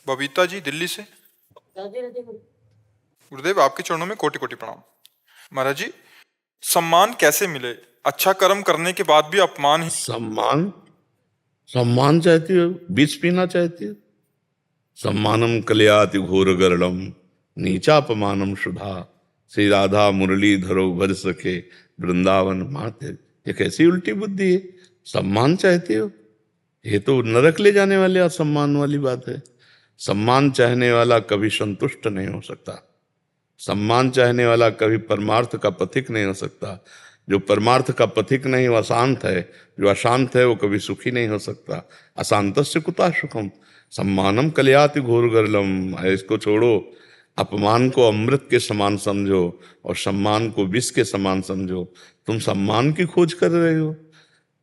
बबीता जी दिल्ली से। गुरुदेव आपके चरणों में कोटि कोटि प्रणाम। महाराज जी, सम्मान कैसे मिले? अच्छा कर्म करने के बाद भी अपमान ही। सम्मान सम्मान चाहती हो, विष पीना चाहती हो? सम्मानम कलयाति घोर गरलम नीचापमानम सुधा। श्री राधा मुरलीधरो भज सके वृंदावन माते। ये कैसी उल्टी बुद्धि है? सम्मान चाहती हो? ये तो नरक ले जाने वाले असम्मान वाली बात है। सम्मान चाहने वाला कभी संतुष्ट नहीं हो सकता। सम्मान चाहने वाला कभी परमार्थ का पथिक नहीं हो सकता। जो परमार्थ का पथिक नहीं वो अशांत है, जो अशांत है वो कभी सुखी नहीं हो सकता। अशांतस्य कुतः सुखम सम्मानम कलयाति घोर गरलम। इसको छोड़ो, अपमान को अमृत के समान समझो और सम्मान को विष के समान समझो। तुम सम्मान की खोज कर रहे हो,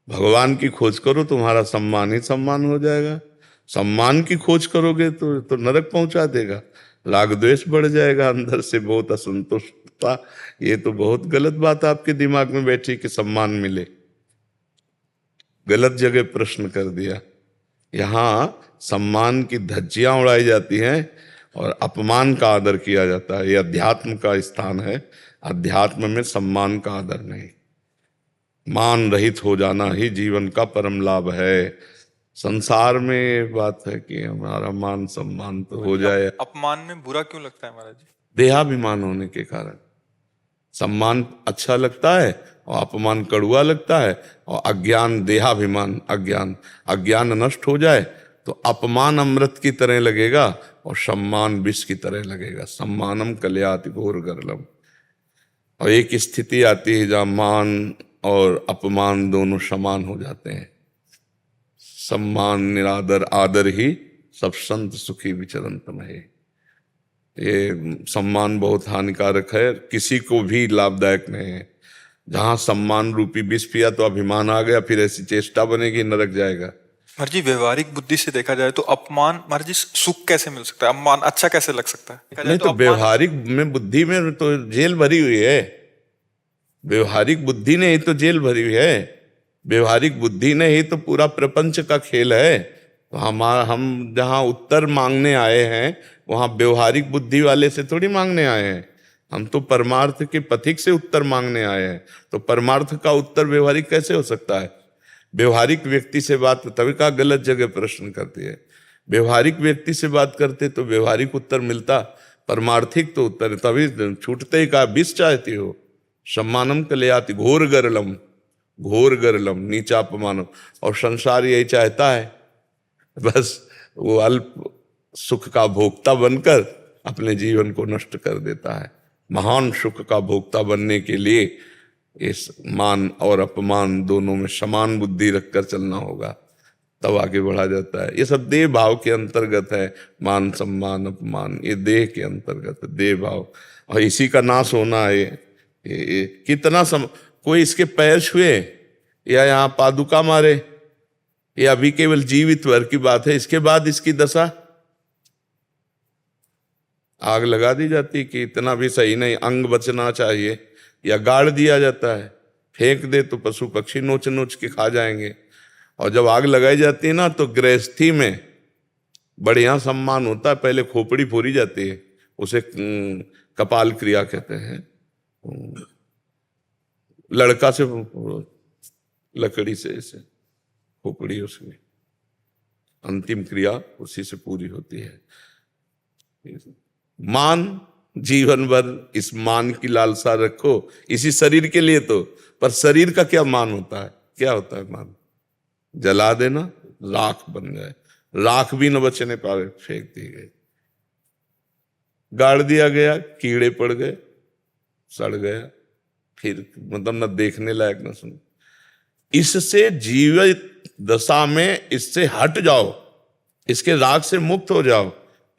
भगवान की खोज करो, तुम्हारा सम्मान ही सम्मान हो जाएगा। सम्मान की खोज करोगे तो नरक पहुंचा देगा, राग द्वेष बढ़ जाएगा, अंदर से बहुत असंतुष्टता। ये तो बहुत गलत बात आपके दिमाग में बैठी कि सम्मान मिले। गलत जगह प्रश्न कर दिया। यहाँ सम्मान की धज्जियां उड़ाई जाती हैं और अपमान का आदर किया जाता है। ये अध्यात्म का स्थान है। अध्यात्म में सम्मान का आदर नहीं, मान रहित हो जाना ही जीवन का परम लाभ है। संसार में बात है कि हमारा मान सम्मान तो हो जाए। अपमान में बुरा क्यों लगता है महाराज जी? देहाभिमान होने के कारण। सम्मान अच्छा लगता है और अपमान कड़ुआ लगता है। और अज्ञान, देहाभिमान, अज्ञान नष्ट हो जाए तो अपमान अमृत की तरह लगेगा और सम्मान विष की तरह लगेगा। सम्मानम कलयाति घोर गरलम। और एक स्थिति आती है जहां मान और अपमान दोनों समान हो जाते हैं। सम्मान निरादर, आदर ही सब संत सुखी विचरंत है। ये सम्मान बहुत हानिकारक है, किसी को भी लाभदायक नहीं है। जहां सम्मान रूपी विष पिया तो अभिमान आ गया, फिर ऐसी चेष्टा बनेगी, नरक जाएगा। महाराज जी, व्यवहारिक बुद्धि से देखा जाए तो अपमान, महाराज जी, सुख कैसे मिल सकता है? अपमान अच्छा कैसे लग सकता है? देखा जाए नहीं तो अपमान व्यवहारिक में बुद्धि में तो जेल भरी हुई है। व्यवहारिक बुद्धि ने ही तो जेल भरी हुई है। व्यवहारिक बुद्धि ने ही तो पूरा प्रपंच का खेल है। तो हम जहाँ उत्तर मांगने आए हैं वहाँ व्यवहारिक बुद्धि वाले से थोड़ी मांगने आए हैं। हम तो परमार्थ के पथिक से उत्तर मांगने आए हैं। तो परमार्थ का उत्तर व्यवहारिक कैसे हो सकता है? व्यवहारिक व्यक्ति से बात, तभी का गलत जगह प्रश्न करती है। व्यवहारिक व्यक्ति से बात करते तो व्यवहारिक उत्तर मिलता, परमार्थिक तो उत्तर तभी छूटते ही कहा विष चाहती हो। सम्मानम कलयाति घोर गरलम, घोर गरलम नीचापमानम। और संसार यही चाहता है, बस वो अल्प सुख का भोक्ता बनकर अपने जीवन को नष्ट कर देता है। महान सुख का भोक्ता बनने के लिए इस मान और अपमान दोनों में समान बुद्धि रखकर चलना होगा, तब आगे बढ़ा जाता है। ये सब देह भाव के अंतर्गत है। मान, सम्मान, अपमान ये देह के अंतर्गत है, देह भाव। और इसी का नाश होना है। कितना कोई इसके पैर छुए या यहाँ पादुका मारे, ये अभी केवल जीवित भर की बात है। इसके बाद इसकी दशा आग लगा दी जाती कि इतना भी सही नहीं, अंग बचना चाहिए, या गाड़ दिया जाता है, फेंक दे तो पशु पक्षी नोच नोच के खा जाएंगे। और जब आग लगाई जाती है ना तो गृहस्थी में बढ़िया सम्मान होता है। पहले खोपड़ी फोड़ी जाती है, उसे कपाल क्रिया कहते हैं। लड़का से लकड़ी से ऐसे खोपड़ी, उसकी अंतिम क्रिया उसी से पूरी होती है। मान, जीवन भर इस मान की लालसा रखो, इसी शरीर के लिए तो। पर शरीर का क्या मान होता है? क्या होता है मान? जला देना, राख बन गए, राख भी न बचने पावे, फेंक दी गई, गाड़ दिया गया, कीड़े पड़ गए, सड़ गया, फिर मतलब न देखने लायक न सुन। इससे जीवित दशा में इससे हट जाओ, इसके राग से मुक्त हो जाओ।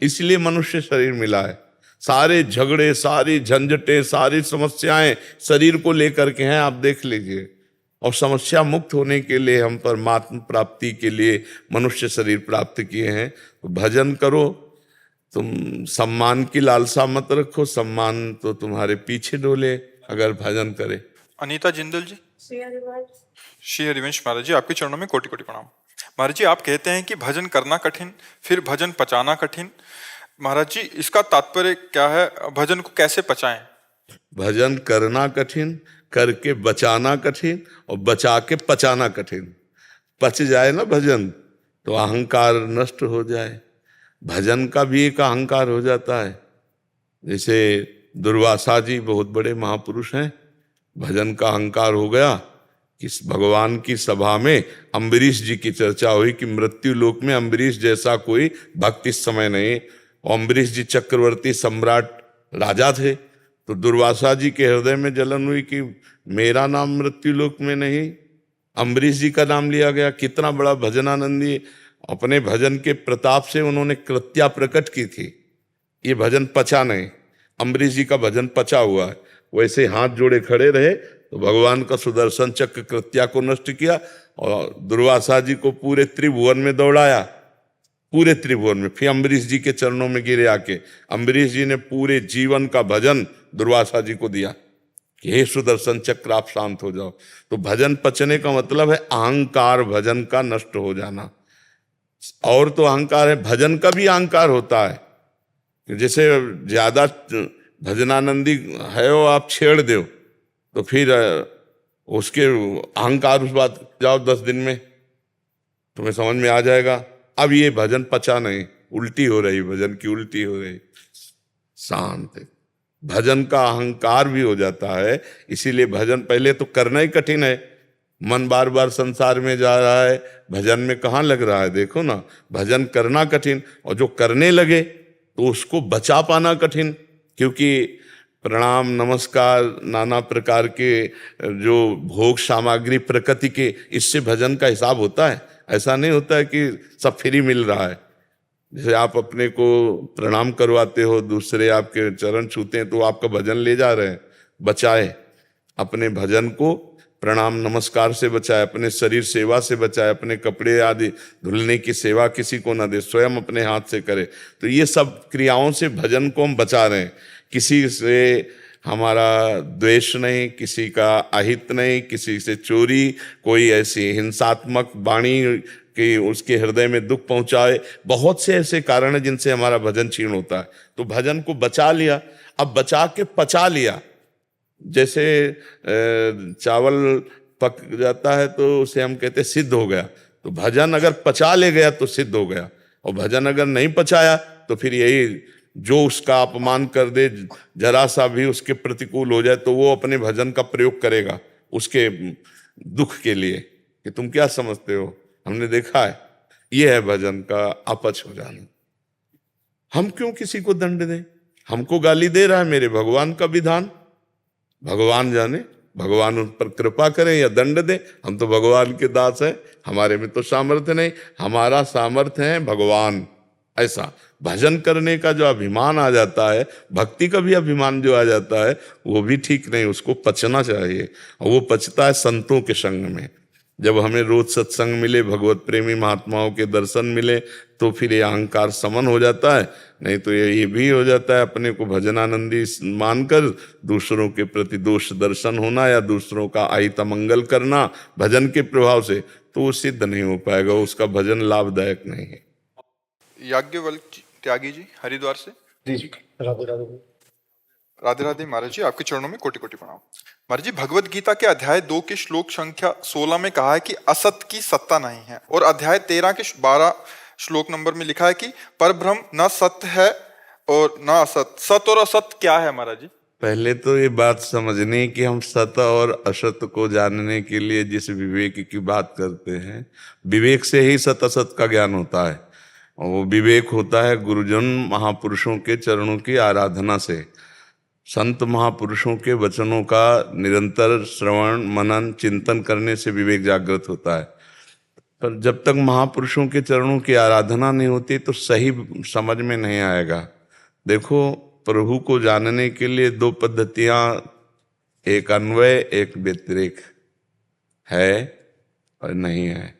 इसलिए मनुष्य शरीर मिला है। सारे झगड़े, सारी झंझटें, सारी समस्याएं शरीर को लेकर के हैं, आप देख लीजिए। और समस्या मुक्त होने के लिए हम परमात्मा प्राप्ति के लिए मनुष्य शरीर प्राप्त किए हैं। तो भजन करो, तुम सम्मान की लालसा मत रखो, सम्मान तो तुम्हारे पीछे डोले अगर भजन करे। अनीता जिंदल जी। श्री हरिवंश महाराज जी, आपके चरणों में कोटि कोटि प्रणाम। महाराज जी आप कहते हैं कि भजन करना कठिन, फिर भजन पचाना कठिन। महाराज जी इसका तात्पर्य क्या है? भजन को कैसे पचाएं? भजन करना कठिन, करके बचाना कठिन, और बचा के पचाना कठिन। पच जाए ना भजन तो अहंकार नष्ट हो जाए। भजन का भी एक अहंकार हो जाता है। जैसे दुर्वासा जी बहुत बड़े महापुरुष हैं, भजन का अहंकार हो गया कि भगवान की सभा में अम्बरीश जी की चर्चा हुई कि मृत्यु लोक में अम्बरीश जैसा कोई भक्त इस समय नहीं। अम्बरीश जी चक्रवर्ती सम्राट राजा थे, तो दुर्वासा जी के हृदय में जलन हुई कि मेरा नाम मृत्यु लोक में नहीं, अम्बरीश जी का नाम लिया गया। कितना बड़ा भजनानंदी, अपने भजन के प्रताप से उन्होंने कृत्या प्रकट की थी। ये भजन पचा नहीं, अम्बरीश जी का भजन पचा हुआ है। वैसे हाथ जोड़े खड़े रहे तो भगवान का सुदर्शन चक्र कृत्या को नष्ट किया और दुर्वासा जी को पूरे त्रिभुवन में दौड़ाया, पूरे त्रिभुवन में। फिर अम्बरीश जी के चरणों में गिरे आके। अम्बरीश जी ने पूरे जीवन का भजन दुर्वासा जी को दिया कि हे सुदर्शन चक्र आप शांत हो जाओ। तो भजन पचने का मतलब है अहंकार भजन का नष्ट हो जाना। और तो अहंकार है, भजन का भी अहंकार होता है। जैसे ज्यादा भजनानंदी है वो आप छेड़ दो तो फिर उसके अहंकार उस बात जाओ 10 दिन में तुम्हें समझ में आ जाएगा। अब ये भजन पचा नहीं, उल्टी हो रही, भजन की उल्टी हो रही। शांत भजन का अहंकार भी हो जाता है। इसीलिए भजन पहले तो करना ही कठिन है। मन बार बार संसार में जा रहा है, भजन में कहाँ लग रहा है? देखो ना, भजन करना कठिन, और जो करने लगे तो उसको बचा पाना कठिन। क्योंकि प्रणाम नमस्कार नाना प्रकार के जो भोग सामग्री प्रकृति के, इससे भजन का हिसाब होता है। ऐसा नहीं होता है कि सब फ्री मिल रहा है। जैसे आप अपने को प्रणाम करवाते हो, दूसरे आपके चरण छूते हैं, तो आपका भजन ले जा रहे हैं। बचाए अपने भजन को, प्रणाम नमस्कार से बचाए, अपने शरीर सेवा से बचाए, अपने कपड़े आदि धुलने की सेवा किसी को न दे, स्वयं अपने हाथ से करे। तो ये सब क्रियाओं से भजन को हम बचा रहे हैं। किसी से हमारा द्वेष नहीं, किसी का अहित नहीं, किसी से चोरी, कोई ऐसी हिंसात्मक वाणी कि उसके हृदय में दुख पहुंचाए। बहुत से ऐसे कारण हैं जिनसे हमारा भजन क्षीण होता है। तो भजन को बचा लिया, अब बचा के पचा लिया। जैसे चावल पक जाता है तो उसे हम कहते सिद्ध हो गया। तो भजन अगर पचा ले गया तो सिद्ध हो गया, और भजन अगर नहीं पचाया तो फिर यही जो उसका अपमान कर दे, जरा सा भी उसके प्रतिकूल हो जाए, तो वो अपने भजन का प्रयोग करेगा उसके दुख के लिए कि तुम क्या समझते हो। हमने देखा है, ये है भजन का अपच हो जाना। हम क्यों किसी को दंड दें? हमको गाली दे रहा है मेरे भगवान का विधान, भगवान जाने, भगवान उन पर कृपा करें या दंड दे। हम तो भगवान के दास हैं, हमारे में तो सामर्थ्य नहीं, हमारा सामर्थ्य है भगवान। ऐसा भजन करने का जो अभिमान आ जाता है, भक्ति का भी अभिमान जो आ जाता है, वो भी ठीक नहीं, उसको पचना चाहिए। और वो पचता है संतों के संग में। जब हमें रोज सत्संग मिले, भगवत प्रेमी महात्माओं के दर्शन मिले, तो फिर ये अहंकार समन हो जाता है। नहीं तो ये भी हो जाता है अपने को भजनानंदी मानकर दूसरों के प्रति दोष दर्शन होना या दूसरों का अहित मंगल करना भजन के प्रभाव से, तो वो सिद्ध नहीं हो पाएगा, उसका भजन लाभदायक नहीं है। याज्ञवल्क्य त्यागी जी हरिद्वार से। जी राधे राधे। राधे राधे महाराज जी, आपके चरणों में कोटि कोटि प्रणाम। महाराज जी भगवत गीता के अध्याय 2 के श्लोक संख्या 16 में कहा है कि असत की सत्ता नहीं है, और अध्याय 13 के 12 श्लोक नंबर में लिखा है कि परब्रह्म न सत्य है और न असत। सत और असत क्या है महाराज जी? पहले तो ये बात समझनी कि हम सत और असत को जानने के लिए जिस विवेक की बात करते हैं, विवेक से ही सत असत का ज्ञान होता है। और वो विवेक होता है गुरुजन महापुरुषों के चरणों की आराधना से। संत महापुरुषों के वचनों का निरंतर श्रवण मनन चिंतन करने से विवेक जागृत होता है। पर जब तक महापुरुषों के चरणों की आराधना नहीं होती तो सही समझ में नहीं आएगा। देखो, प्रभु को जानने के लिए 2 पद्धतियां, एक अन्वय एक व्यतिरेक है और नहीं है।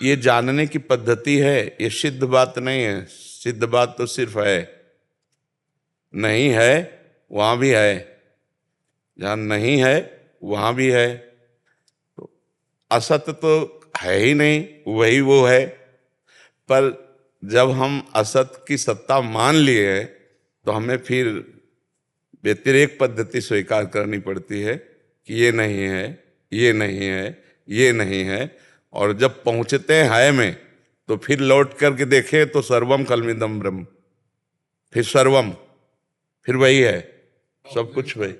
ये जानने की पद्धति है, ये सिद्ध बात नहीं है। सिद्ध बात तो सिर्फ है, नहीं है वहां भी है, जहां नहीं है वहां भी है। तो असत तो है ही नहीं, वही वो है। पर जब हम असत की सत्ता मान लिए हैं तो हमें फिर व्यतिरेक पद्धति स्वीकार करनी पड़ती है कि ये नहीं है, ये नहीं है, ये नहीं है। और जब पहुंचते हैं है में, तो फिर लौट करके देखें तो सर्वम कलमिदम ब्रह्म, फिर सर्वम, फिर वही है, सब कुछ वही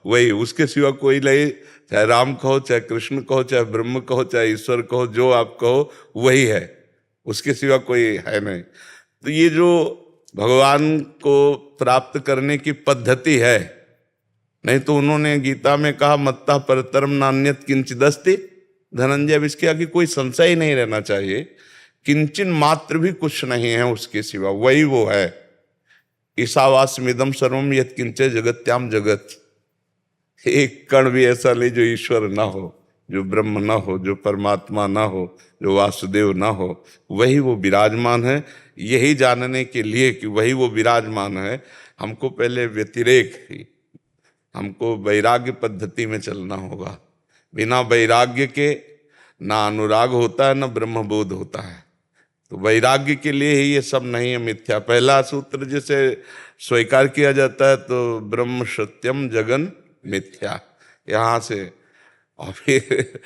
वही, उसके सिवा कोई नहीं। चाहे राम कहो, चाहे कृष्ण कहो, चाहे ब्रह्म कहो, चाहे ईश्वर कहो, जो आप कहो वही है, उसके सिवा कोई है नहीं। तो ये जो भगवान को प्राप्त करने की पद्धति है, नहीं तो उन्होंने गीता में कहा मत्ता परतरम नान्यत किंचिदस्ति धनंजय। अब इसके आगे कोई संशय ही नहीं रहना चाहिए, किंचन मात्र भी कुछ नहीं है उसके सिवा, वही वो है। ईशावास्यमिदं सर्वम यत् किंचे जगत्याम जगत। एक कण भी ऐसा नहीं जो ईश्वर ना हो, जो ब्रह्म ना हो, जो परमात्मा ना हो, जो वासुदेव ना हो, वही वो विराजमान है। यही जानने के लिए कि वही वो विराजमान है, हमको पहले व्यतिरेक ही, हमको वैराग्य पद्धति में चलना होगा। बिना वैराग्य के ना अनुराग होता है, ना ब्रह्मबोध होता है। तो वैराग्य के लिए ही ये सब नहीं है मिथ्या। पहला सूत्र जिसे स्वीकार किया जाता है तो ब्रह्म सत्यम जगन मिथ्या, यहाँ से। और फिर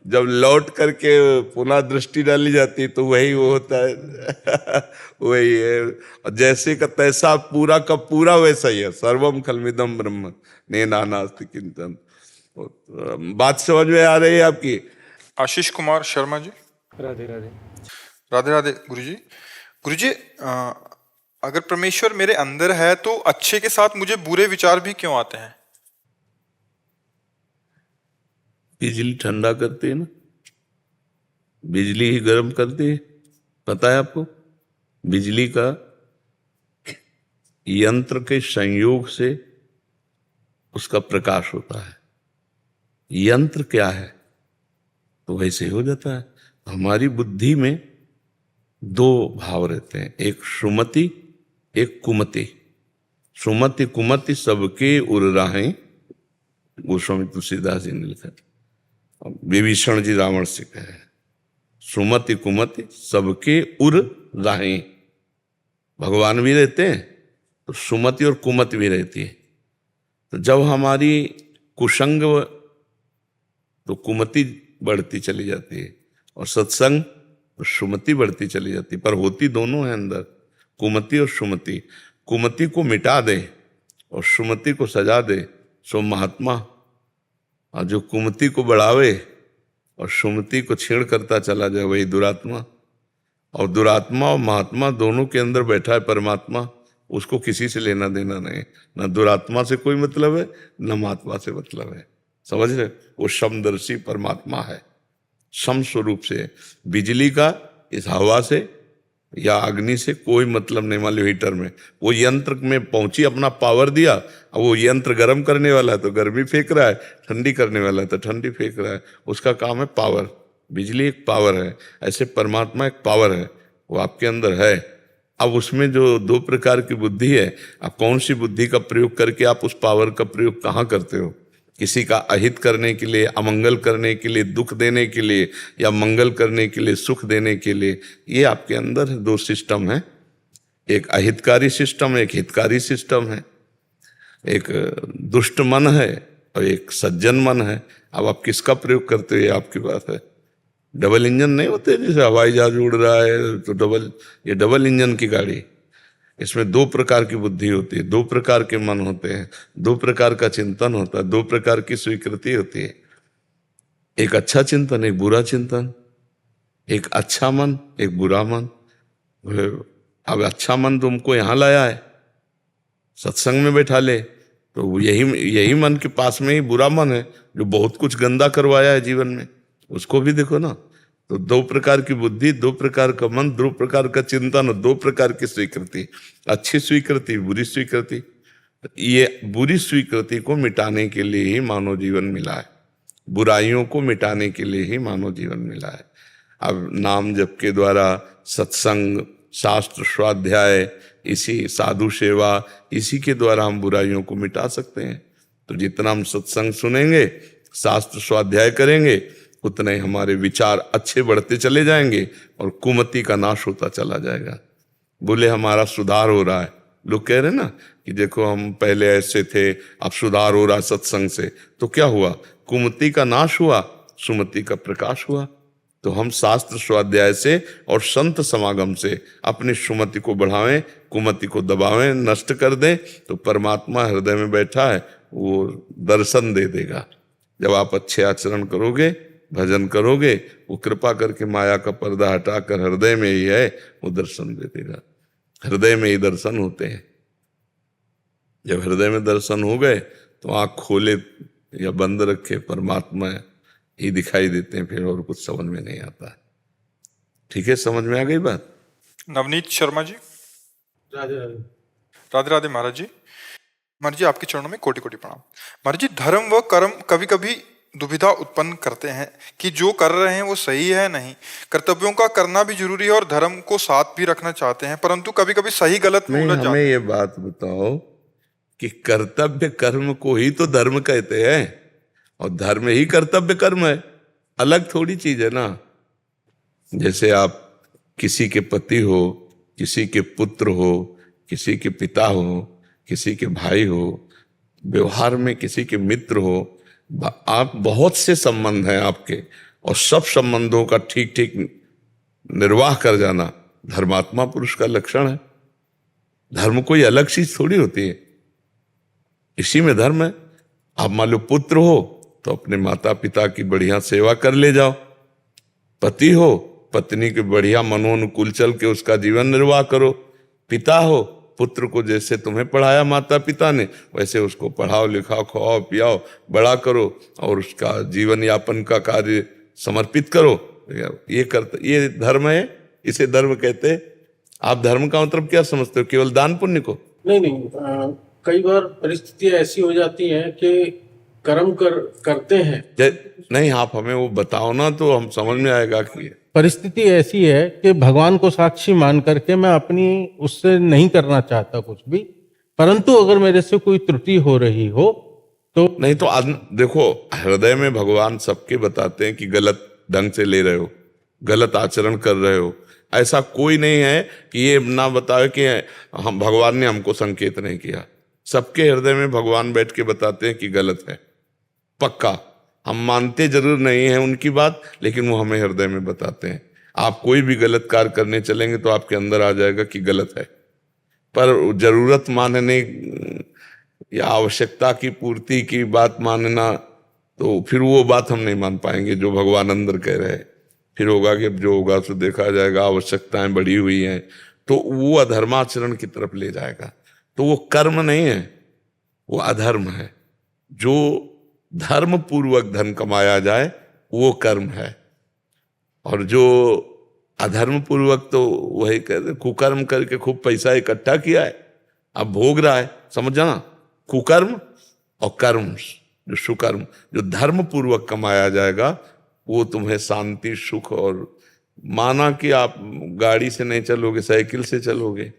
जब लौट करके पुनः दृष्टि डाली जाती है तो वही वो होता है वही है। और जैसे का तैसा, पूरा का पूरा वैसा ही है। सर्वम खलमिदम ब्रह्म नेनानास्ति किंचन। बात समझ में आ रही है आपकी? आशीष कुमार शर्मा जी। राधे राधे। राधे राधे गुरुजी। गुरुजी, अगर परमेश्वर मेरे अंदर है तो अच्छे के साथ मुझे बुरे विचार भी क्यों आते हैं? बिजली ठंडा करती है ना, बिजली ही गर्म करती है, पता है आपको? बिजली का यंत्र के संयोग से उसका प्रकाश होता है। यंत्र क्या है तो वैसे हो जाता है। हमारी बुद्धि में दो भाव रहते हैं, एक सुमति, एक कुमति। सुमति कुमति सबके उर राहें, गोस्वामी तुलसीदास जी ने लिखा। विभीषण जी रावण से कहे, सुमति कुमति सबके उर राहें। भगवान भी रहते हैं तो सुमति और कुमति भी रहती है। तो जब हमारी कुसंग तो कुमति बढ़ती चली जाती है, और सत्संग तो सुमति बढ़ती चली जाती है। पर होती दोनों है अंदर, कुमति और सुमति। कुमति को मिटा दे और सुमति को सजा दे सो महात्मा, और जो कुमति को बढ़ावे और सुमति को छेड़ करता चला जाए वही दुरात्मा। और दुरात्मा और महात्मा दोनों के अंदर बैठा है परमात्मा, उसको किसी से लेना देना नहीं। न दुरात्मा से कोई मतलब है, न महात्मा से मतलब है। समझ रहे? वो समदर्शी परमात्मा है, सम स्वरूप से। बिजली का इस हवा से या अग्नि से कोई मतलब नहीं। मान लो हीटर में वो यंत्र में पहुंची, अपना पावर दिया, अब वो यंत्र गर्म करने वाला है तो गर्मी फेंक रहा है, ठंडी करने वाला है तो ठंडी फेंक रहा है। उसका काम है पावर। बिजली एक पावर है, ऐसे परमात्मा एक पावर है, वो आपके अंदर है। अब उसमें जो दो प्रकार की बुद्धि है, आप कौन सी बुद्धि का प्रयोग करके आप उस पावर का प्रयोग कहाँ करते हो? किसी का अहित करने के लिए, अमंगल करने के लिए, दुख देने के लिए, या मंगल करने के लिए, सुख देने के लिए। ये आपके अंदर दो सिस्टम है, एक अहितकारी सिस्टम, एक हितकारी सिस्टम है। एक दुष्ट मन है और एक सज्जन मन है। अब आप किसका प्रयोग करते हो ये आपकी बात है। डबल इंजन नहीं होते, जैसे हवाई जहाज उड़ रहा है तो ये डबल इंजन की गाड़ी। इसमें दो प्रकार की बुद्धि होती है, दो प्रकार के मन होते हैं, दो प्रकार का चिंतन होता है, दो प्रकार की स्वीकृति होती है। एक अच्छा चिंतन, एक बुरा चिंतन, एक अच्छा मन, एक बुरा मन। अब अच्छा मन तुमको यहाँ लाया है, सत्संग में बैठा ले, तो यही मन के पास में ही बुरा मन है जो बहुत कुछ गंदा करवाया है जीवन में, उसको भी देखो ना। तो दो प्रकार की बुद्धि, दो प्रकार का मन, दो प्रकार का चिंतन और दो प्रकार की स्वीकृति। अच्छी स्वीकृति, बुरी स्वीकृति। ये बुरी स्वीकृति को मिटाने के लिए ही मानव जीवन मिला है, बुराइयों को मिटाने के लिए ही मानव जीवन मिला है। अब नाम जप के द्वारा, सत्संग, शास्त्र स्वाध्याय, इसी साधु सेवा, इसी के द्वारा हम बुराइयों को मिटा सकते हैं। तो जितना हम सत्संग सुनेंगे, शास्त्र स्वाध्याय करेंगे, उतने ही हमारे विचार अच्छे बढ़ते चले जाएंगे और कुमति का नाश होता चला जाएगा। बोले हमारा सुधार हो रहा है, लोग कह रहे ना कि देखो हम पहले ऐसे थे, अब सुधार हो रहा सत्संग से, तो क्या हुआ? कुमति का नाश हुआ, सुमति का प्रकाश हुआ। तो हम शास्त्र स्वाध्याय से और संत समागम से अपनी सुमति को बढ़ावें, कुमति को दबावें, नष्ट कर दें, तो परमात्मा हृदय में बैठा है, वो दर्शन दे देगा। जब आप अच्छे आचरण करोगे, भजन करोगे, वो कृपा करके माया का पर्दा हटाकर हृदय में ही है, वो दर्शन दे देगा। हृदय में ही दर्शन होते हैं। जब हृदय में दर्शन हो गए तो आंख खोले या बंद रखे परमात्मा ही दिखाई देते हैं, फिर और कुछ समझ में नहीं आता है। ठीक है, समझ में आ गई बात? नवनीत शर्मा जी। राधे राधे। राधे राधे महाराज जी। महाराज जी आपके चरणों में कोटि कोटि प्रणाम। महाराज जी, धर्म व कर्म कभी कभी दुविधा उत्पन्न करते हैं कि जो कर रहे हैं वो सही है नहीं। कर्तव्यों का करना भी जरूरी है और धर्म को साथ भी रखना चाहते हैं, परंतु कभी कभी सही गलत में उलझ जाते हैं। हमें ये बात बताओ कि कर्तव्य कर्म को ही तो धर्म कहते हैं, और धर्म ही कर्तव्य कर्म है, अलग थोड़ी चीज है ना। जैसे आप किसी के पति हो, किसी के पुत्र हो, किसी के पिता हो, किसी के भाई हो, व्यवहार में किसी के मित्र हो, आप बहुत से संबंध हैं आपके, और सब संबंधों का ठीक ठीक निर्वाह कर जाना धर्मात्मा पुरुष का लक्षण है। धर्म कोई अलग चीज थोड़ी होती है, इसी में धर्म है। आप मान लो पुत्र हो तो अपने माता पिता की बढ़िया सेवा कर ले जाओ, पति हो पत्नी के बढ़िया मनोनुकूल चल के उसका जीवन निर्वाह करो, पिता हो पुत्र को जैसे तुम्हें पढ़ाया माता पिता ने वैसे उसको पढ़ाओ लिखाओ खवाओ पियाओ बड़ा करो और उसका जीवन यापन का कार्य समर्पित करो। ये धर्म है, इसे धर्म कहते हैं। आप धर्म का मतलब क्या समझते हो? केवल दान पुण्य को? नहीं, कई बार परिस्थितियां ऐसी हो जाती हैं कि कर्म करते हैं। नहीं, आप हमें वो बताओ ना तो हम समझ में आएगा कि परिस्थिति ऐसी है कि भगवान को साक्षी मान करके मैं अपनी उससे नहीं करना चाहता कुछ भी, परंतु अगर मेरे से कोई त्रुटि हो रही हो तो नहीं। तो देखो, हृदय में भगवान सबके बताते हैं कि गलत ढंग से ले रहे हो, गलत आचरण कर रहे हो। ऐसा कोई नहीं है कि ये ना बताए कि हम भगवान ने हमको संकेत नहीं किया। सबके हृदय में भगवान बैठ के बताते हैं कि गलत है, पक्का। हम मानते जरूर नहीं हैं उनकी बात, लेकिन वो हमें हृदय में बताते हैं। आप कोई भी गलत कार्य करने चलेंगे तो आपके अंदर आ जाएगा कि गलत है, पर जरूरत मानने या आवश्यकता की पूर्ति की बात मानना, तो फिर वो बात हम नहीं मान पाएंगे जो भगवान अंदर कह रहे हैं। फिर होगा कि अब जो होगा तो देखा जाएगा, आवश्यकताएं बढ़ी हुई हैं, तो वो अधर्माचरण की तरफ ले जाएगा। तो वो कर्म नहीं है, वो अधर्म है। जो धर्म पूर्वक धन कमाया जाए वो कर्म है, और जो अधर्म पूर्वक तो वही कहते कुकर्म करके खूब पैसा इकट्ठा किया है, अब भोग रहा है। समझ जाना, कुकर्म और कर्म जो सुकर्म, जो धर्म पूर्वक कमाया जाएगा वो तुम्हें शांति सुख, और माना कि आप गाड़ी से नहीं चलोगे, साइकिल से चलोगे,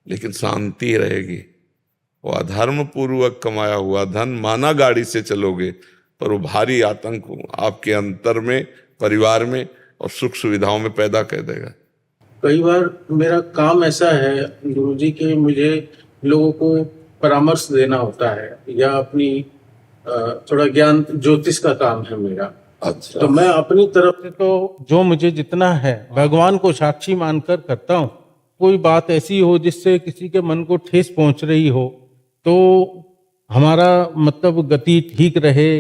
लेकिन शांति रहेगी। और अधर्म पूर्वक कमाया हुआ धन माना गाड़ी से चलोगे, पर वो भारी आतंक आपके अंतर में, परिवार में और सुख सुविधाओं में पैदा कर देगा। कई बार मेरा काम ऐसा है गुरुजी कि मुझे लोगों को परामर्श देना होता है, या अपनी थोड़ा ज्ञान ज्योतिष का काम है मेरा। अच्छा। तो मैं अपनी तरफ से तो जो मुझे जितना है भगवान को साक्षी मानकर करता हूँ। कोई बात ऐसी हो जिससे किसी के मन को ठेस पहुंच रही हो तो हमारा मतलब गति ठीक रहे।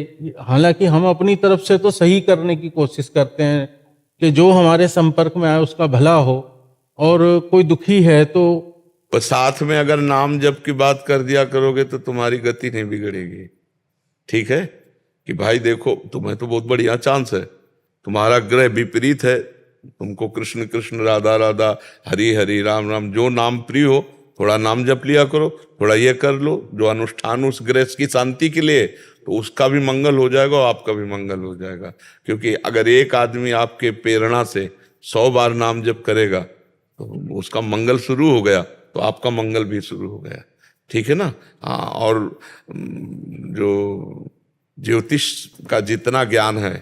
हालांकि हम अपनी तरफ से तो सही करने की कोशिश करते हैं कि जो हमारे संपर्क में आए उसका भला हो, और कोई दुखी है तो पर साथ में अगर नाम जप की बात कर दिया करोगे तो तुम्हारी गति नहीं बिगड़ेगी। ठीक है कि भाई देखो, तुम्हें तो बहुत बढ़िया चांस है, तुम्हारा ग्रह विपरीत है, तुमको कृष्ण कृष्ण राधा राधा हरि हरि राम राम जो नाम प्रिय हो थोड़ा नाम जप लिया करो, थोड़ा ये कर लो जो अनुष्ठान उस ग्रह की शांति के लिए, तो उसका भी मंगल हो जाएगा और आपका भी मंगल हो जाएगा। क्योंकि अगर एक आदमी आपके प्रेरणा से 100 बार नाम जप करेगा तो उसका मंगल शुरू हो गया, तो आपका मंगल भी शुरू हो गया। ठीक है ना? हाँ। और जो ज्योतिष का जितना ज्ञान है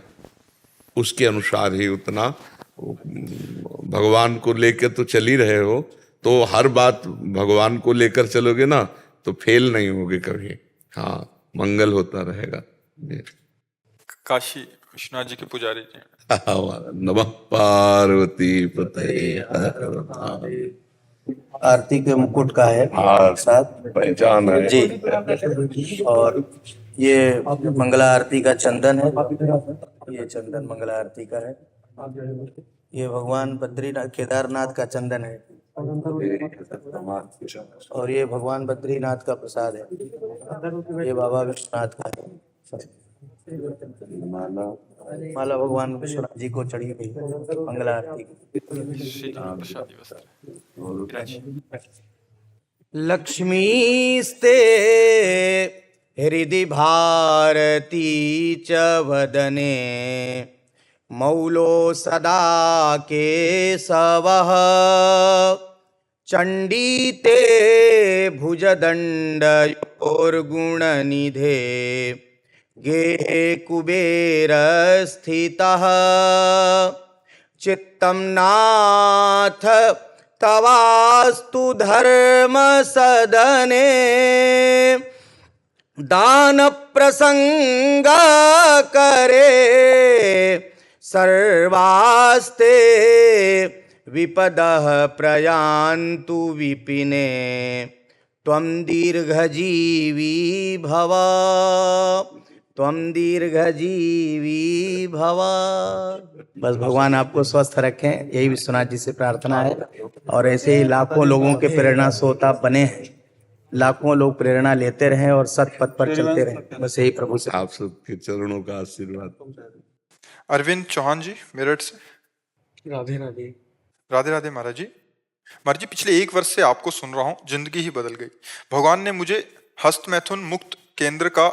उसके अनुसार ही उतना भगवान को लेकर तो चल ही रहे हो, तो हर बात भगवान को लेकर चलोगे ना तो फेल नहीं होगे कभी। हाँ, मंगल होता रहेगा। काशी विश्वनाथ जी के पुजारी जी। नमः पार्वती पते हर महादेव। आरती के मुकुट का है हाँ, साथ पहचान है जी। और ये मंगला आरती का चंदन है, ये चंदन मंगला आरती का है। ये भगवान बद्रीनाथ केदारनाथ का चंदन है, और ये भगवान बद्रीनाथ का प्रसाद है। ये बाबा विश्वनाथ का है। माला भगवान विश्वनाथ जी को चढ़ी हुई मंगला आरती की। लक्ष्मीस्ते हृदि भारती च वदने मौलो सदा केशवः चण्डी ते भुजदण्डयोर्गुणनिधे गेहे कुबेर स्थितः चित्तं नाथ तवास्तु धर्म सदने दान प्रसंग करे सर्वास्ते विपदः प्रयान्तु विपिने त्वं दीर्घजीवी भव, त्वं दीर्घजीवी भव। बस भगवान आपको स्वस्थ रखें, यही विश्वनाथ जी से प्रार्थना है। और ऐसे ही लाखों लोगों के प्रेरणा स्रोत आप बने हैं, लाखों लोग प्रेरणा लेते रहें और सत पथ पर चलते रहें, बस यही प्रभु से। आप सबके चरणों का आशीर्वाद। अरविंद चौहान जी मेरठ से। राधे राधे। राधे राधे महाराज जी। महाराज जी, पिछले 1 वर्ष से आपको सुन रहा हूँ, जिंदगी ही बदल गई। भगवान ने मुझे हस्त मैथुन मुक्त केंद्र का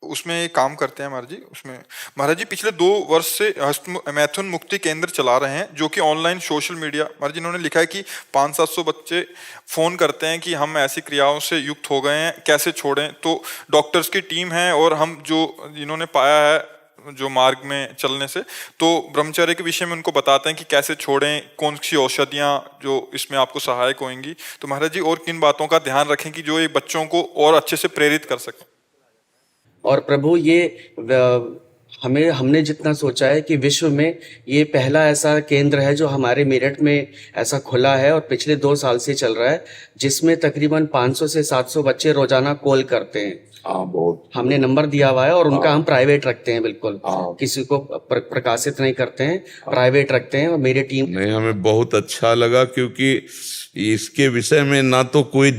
उसमें काम करते हैं महाराज जी। उसमें महाराज जी पिछले 2 वर्ष से हस्त मैथुन मुक्ति केंद्र चला रहे हैं, जो कि ऑनलाइन सोशल मीडिया। महाराज जी इन्होंने लिखा है कि 500-700 बच्चे फोन करते हैं कि हम ऐसी क्रियाओं से युक्त हो गए हैं, कैसे छोड़ें। तो डॉक्टर्स की टीम है और हम जो इन्होंने पाया है जो मार्ग में चलने से, तो ब्रह्मचर्य के विषय में उनको बताते हैं कि कैसे छोड़ें, कौन सी औषधियाँ जो इसमें आपको सहायक होंगी। तो महाराज जी और किन बातों का ध्यान रखें कि जो ये बच्चों को और अच्छे से प्रेरित कर सकें। और प्रभु ये हमने जितना सोचा है कि विश्व में ये पहला ऐसा केंद्र है जो हमारे मेरठ में ऐसा खुला है और पिछले 2 साल से चल रहा है, जिसमें तकरीबन 500 से 700 बच्चे रोजाना कॉल करते हैं। बहुत हमने नंबर दिया हुआ है और उनका हम प्राइवेट रखते हैं, बिल्कुल किसी को प्रकाशित नहीं करते हैं, प्राइवेट रखते हैं। और मेरी टीम नहीं, हमें बहुत अच्छा लगा, क्योंकि इसके विषय में ना तो कोई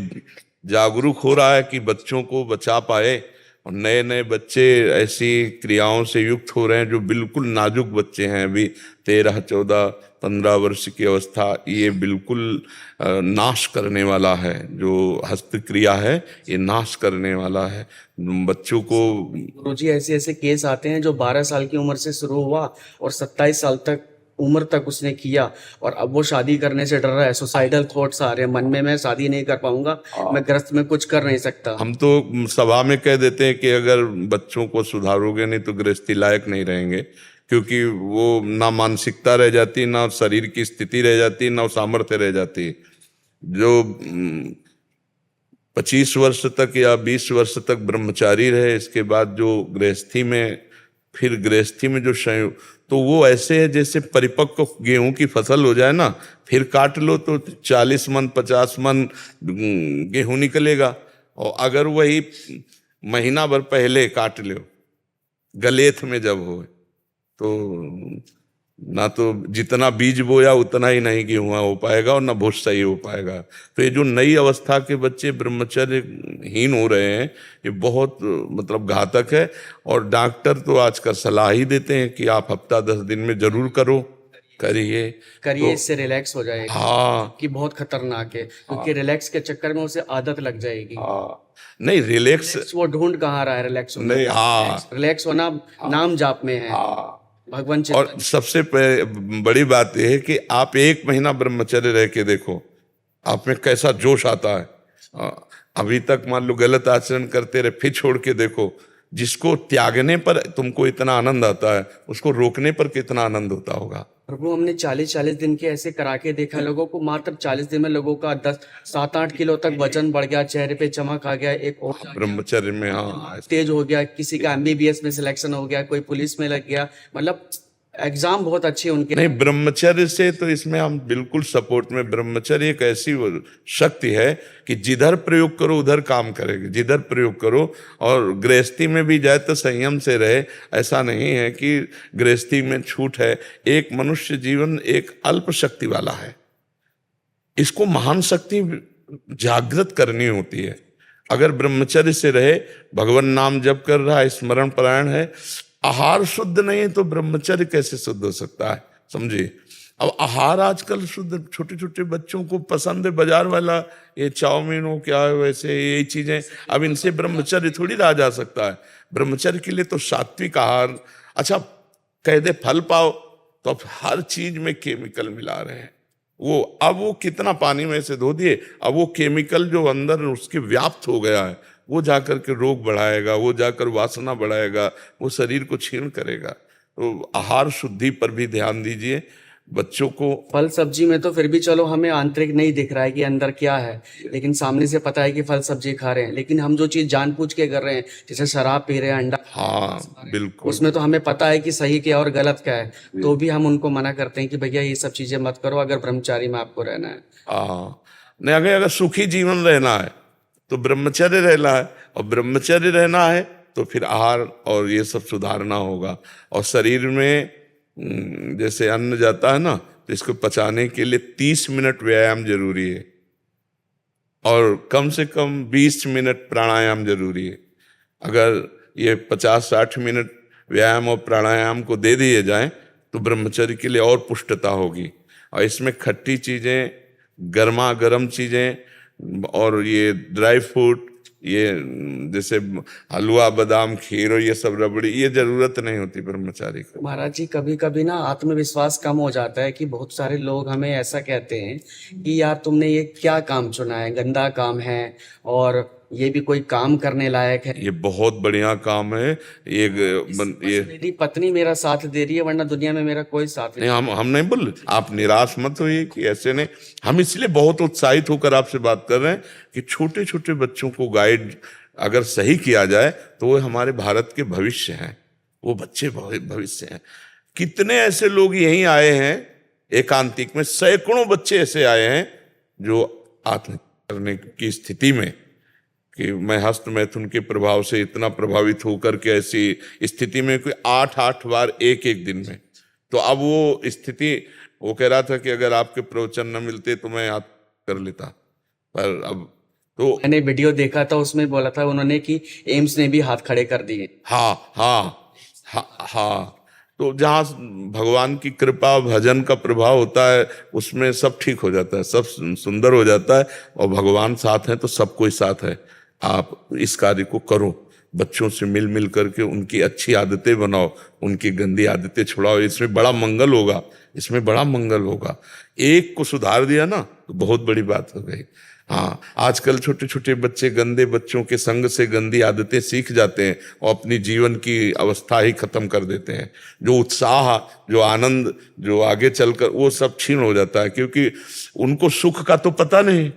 जागरूक हो रहा है कि बच्चों को बचा पाए, और नए नए बच्चे ऐसी क्रियाओं से युक्त हो रहे हैं जो बिल्कुल नाजुक बच्चे हैं, अभी 13, 14, 15 वर्ष की अवस्था। ये बिल्कुल नाश करने वाला है, जो हस्त क्रिया है ये नाश करने वाला है बच्चों को। गुरुजी ऐसे ऐसे केस आते हैं जो 12 साल की उम्र से शुरू हुआ और 27 साल तक उम्र तक उसने किया, और अब वो शादी करने से डर रहा है। सुसाइडल थॉट्स आ रहे हैं मन में, मैं शादी नहीं कर पाऊंगा, मैं ग्रस्त में कुछ कर नहीं सकता। हम तो सभा में कह देते हैं कि अगर बच्चों को सुधारोगे नहीं तो गृहस्थी लायक नहीं रहेंगे, क्योंकि वो ना मानसिकता रह जाती, ना शरीर की स्थिति रह जाती, ना सामर्थ्य रह जाती। जो 25 वर्ष तक या 20 वर्ष तक ब्रह्मचारी रहे, इसके बाद जो गृहस्थी में, फिर गृहस्थी में जो संयोग, तो वो ऐसे है जैसे परिपक्व गेहूं की फसल हो जाए ना, फिर काट लो तो 40 मन 50 मन गेहूं निकलेगा। और अगर वही महीना भर पहले काट लो, गलेथ में जब हो, तो ना तो जितना बीज बोया उतना ही नहीं गेहूं हो पाएगा और ना भूसा ही हो पाएगा। तो ये जो नई अवस्था के बच्चे ब्रह्मचर्यहीन हो रहे हैं, ये बहुत मतलब घातक है। और डॉक्टर तो आजकल सलाह ही देते हैं कि आप हफ्ता 10 दिन में जरूर करिए, तो इससे रिलैक्स हो जाएगा। हाँ, कि बहुत खतरनाक है, क्योंकि रिलैक्स के चक्कर में उसे आदत लग जाएगी। नहीं रिलैक्स वो ढूंढ कहाँ रहा है रिलैक्स होना? नहीं, हाँ, रिलैक्स होना नाम जाप में है, भगवान चिंतन। और सबसे बड़ी बात यह है कि आप 1 महीना ब्रह्मचर्य रह के देखो, आप में कैसा जोश आता है। अभी तक मान लो गलत आचरण करते रहे, फिर छोड़ के देखो जिसको त्यागने पर तुमको इतना आनंद आता है, उसको रोकने पर कितना आनंद होता होगा। प्रभु हमने 40-40 दिन के ऐसे करा के देखा लोगों को, मात्र 40 दिन में लोगों का 7-8 किलो तक वजन बढ़ गया, चेहरे पे चमक आ गया, एक और ब्रह्मचर्य में, हाँ, तेज हो गया, किसी का एमबीबीएस में सिलेक्शन हो गया, कोई पुलिस में लग गया, मतलब एग्जाम बहुत अच्छे उनके। नहीं, ब्रह्मचर्य से तो इसमें हम बिल्कुल सपोर्ट में। ब्रह्मचर्य एक ऐसी शक्ति है कि जिधर प्रयोग करो उधर काम करेगी, जिधर प्रयोग करो। और गृहस्थी में भी जाए तो संयम से रहे, ऐसा नहीं है कि गृहस्थी में छूट है। एक मनुष्य जीवन एक अल्प शक्ति वाला है, इसको महान शक्ति जागृत करनी होती है। अगर ब्रह्मचर्य से रहे, भगवान नाम जप कर रहा है, स्मरण परायण है, आहार शुद्ध नहीं तो ब्रह्मचर्य कैसे शुद्ध हो सकता है, समझिए। अब आहार आजकल शुद्ध, छोटे छोटे बच्चों को पसंद है बाजार वाला, ये चाउमीन हो क्या है, वैसे यही चीजें। अब इनसे ब्रह्मचर्य थोड़ी रहा जा सकता है। ब्रह्मचर्य के लिए तो सात्विक आहार। अच्छा, कह दे फल पाओ, तो अब हर चीज में केमिकल मिला रहे हैं। अब वो कितना पानी में से धो दिए, अब वो केमिकल जो अंदर उसके व्याप्त हो गया है, वो जाकर के रोग बढ़ाएगा, वो जाकर वासना बढ़ाएगा, वो शरीर को क्षीण करेगा। तो आहार शुद्धि पर भी ध्यान दीजिए बच्चों को। फल सब्जी में तो फिर भी चलो हमें आंतरिक नहीं दिख रहा है कि अंदर क्या है, लेकिन सामने से पता है कि फल सब्जी खा रहे हैं। लेकिन हम जो चीज जानबूझ के कर रहे हैं, जैसे शराब पी रहे हैं, अंडा, हाँ बिल्कुल, उसमें तो हमें पता है कि सही क्या और गलत क्या है, तो भी हम उनको मना करते हैं कि भैया ये सब चीजें मत करो अगर ब्रह्मचारी में आपको रहना है। हाँ, नहीं, अगर सुखी जीवन रहना है तो ब्रह्मचर्य रहना है, और ब्रह्मचर्य रहना है तो फिर आहार और ये सब सुधारना होगा। और शरीर में जैसे अन्न जाता है ना, तो इसको पचाने के लिए 30 मिनट व्यायाम जरूरी है, और कम से कम 20 मिनट प्राणायाम जरूरी है। अगर ये 50-60 मिनट व्यायाम और प्राणायाम को दे दिए जाएं तो ब्रह्मचर्य के लिए और पुष्टता होगी। और इसमें खट्टी चीजें, गर्मा गर्म चीजें और ये ड्राई फ्रूट, ये जैसे हलवा, बादाम, खीर और ये सब रबड़ी, ये जरूरत नहीं होती ब्रह्मचारी को। महाराज जी, कभी कभी ना आत्मविश्वास कम हो जाता है कि बहुत सारे लोग हमें ऐसा कहते हैं कि यार तुमने ये क्या काम चुना है, गंदा काम है, और ये भी कोई काम करने लायक है? ये बहुत बढ़िया काम है। ये मेरी पत्नी मेरा साथ दे रही है, वरना दुनिया में मेरा कोई साथ नहीं। हम नहीं बोल रहे, आप निराश मत होइए कि ऐसे नहीं। हम इसलिए बहुत उत्साहित होकर आपसे बात कर रहे हैं कि छोटे छोटे बच्चों को गाइड अगर सही किया जाए तो वो हमारे भारत के भविष्य हैं, वो बच्चे भविष्य हैं। कितने ऐसे लोग यहीं आए हैं एकांतिक में, सैकड़ों बच्चे ऐसे आए हैं जो आत्महत्या करने की स्थिति में, कि मैं हस्त मैथुन के प्रभाव से इतना प्रभावित होकर के ऐसी स्थिति में कोई 8-8 बार एक दिन में। तो अब वो स्थिति, वो कह रहा था कि अगर आपके प्रवचन न मिलते तो मैं कर लेता, पर अब तो मैंने वीडियो देखा था, उसमें बोला था उन्होंने कि एम्स ने भी हाथ खड़े कर दिए। हाँ, तो जहाँ भगवान की कृपा, भजन का प्रभाव होता है, उसमें सब ठीक हो जाता है, सब सुंदर हो जाता है। और भगवान साथ हैं तो सब कोई साथ है। आप इस कार्य को करो, बच्चों से मिल करके उनकी अच्छी आदतें बनाओ, उनकी गंदी आदतें छुड़ाओ। इसमें बड़ा मंगल होगा, इसमें बड़ा मंगल होगा। एक को सुधार दिया ना तो बहुत बड़ी बात हो गई। हाँ, आजकल छोटे छोटे बच्चे गंदे बच्चों के संग से गंदी आदतें सीख जाते हैं और अपनी जीवन की अवस्था ही खत्म कर देते हैं। जो उत्साह, जो आनंद, जो आगे चलकर वो सब छीन हो जाता है, क्योंकि उनको सुख का तो पता नहीं।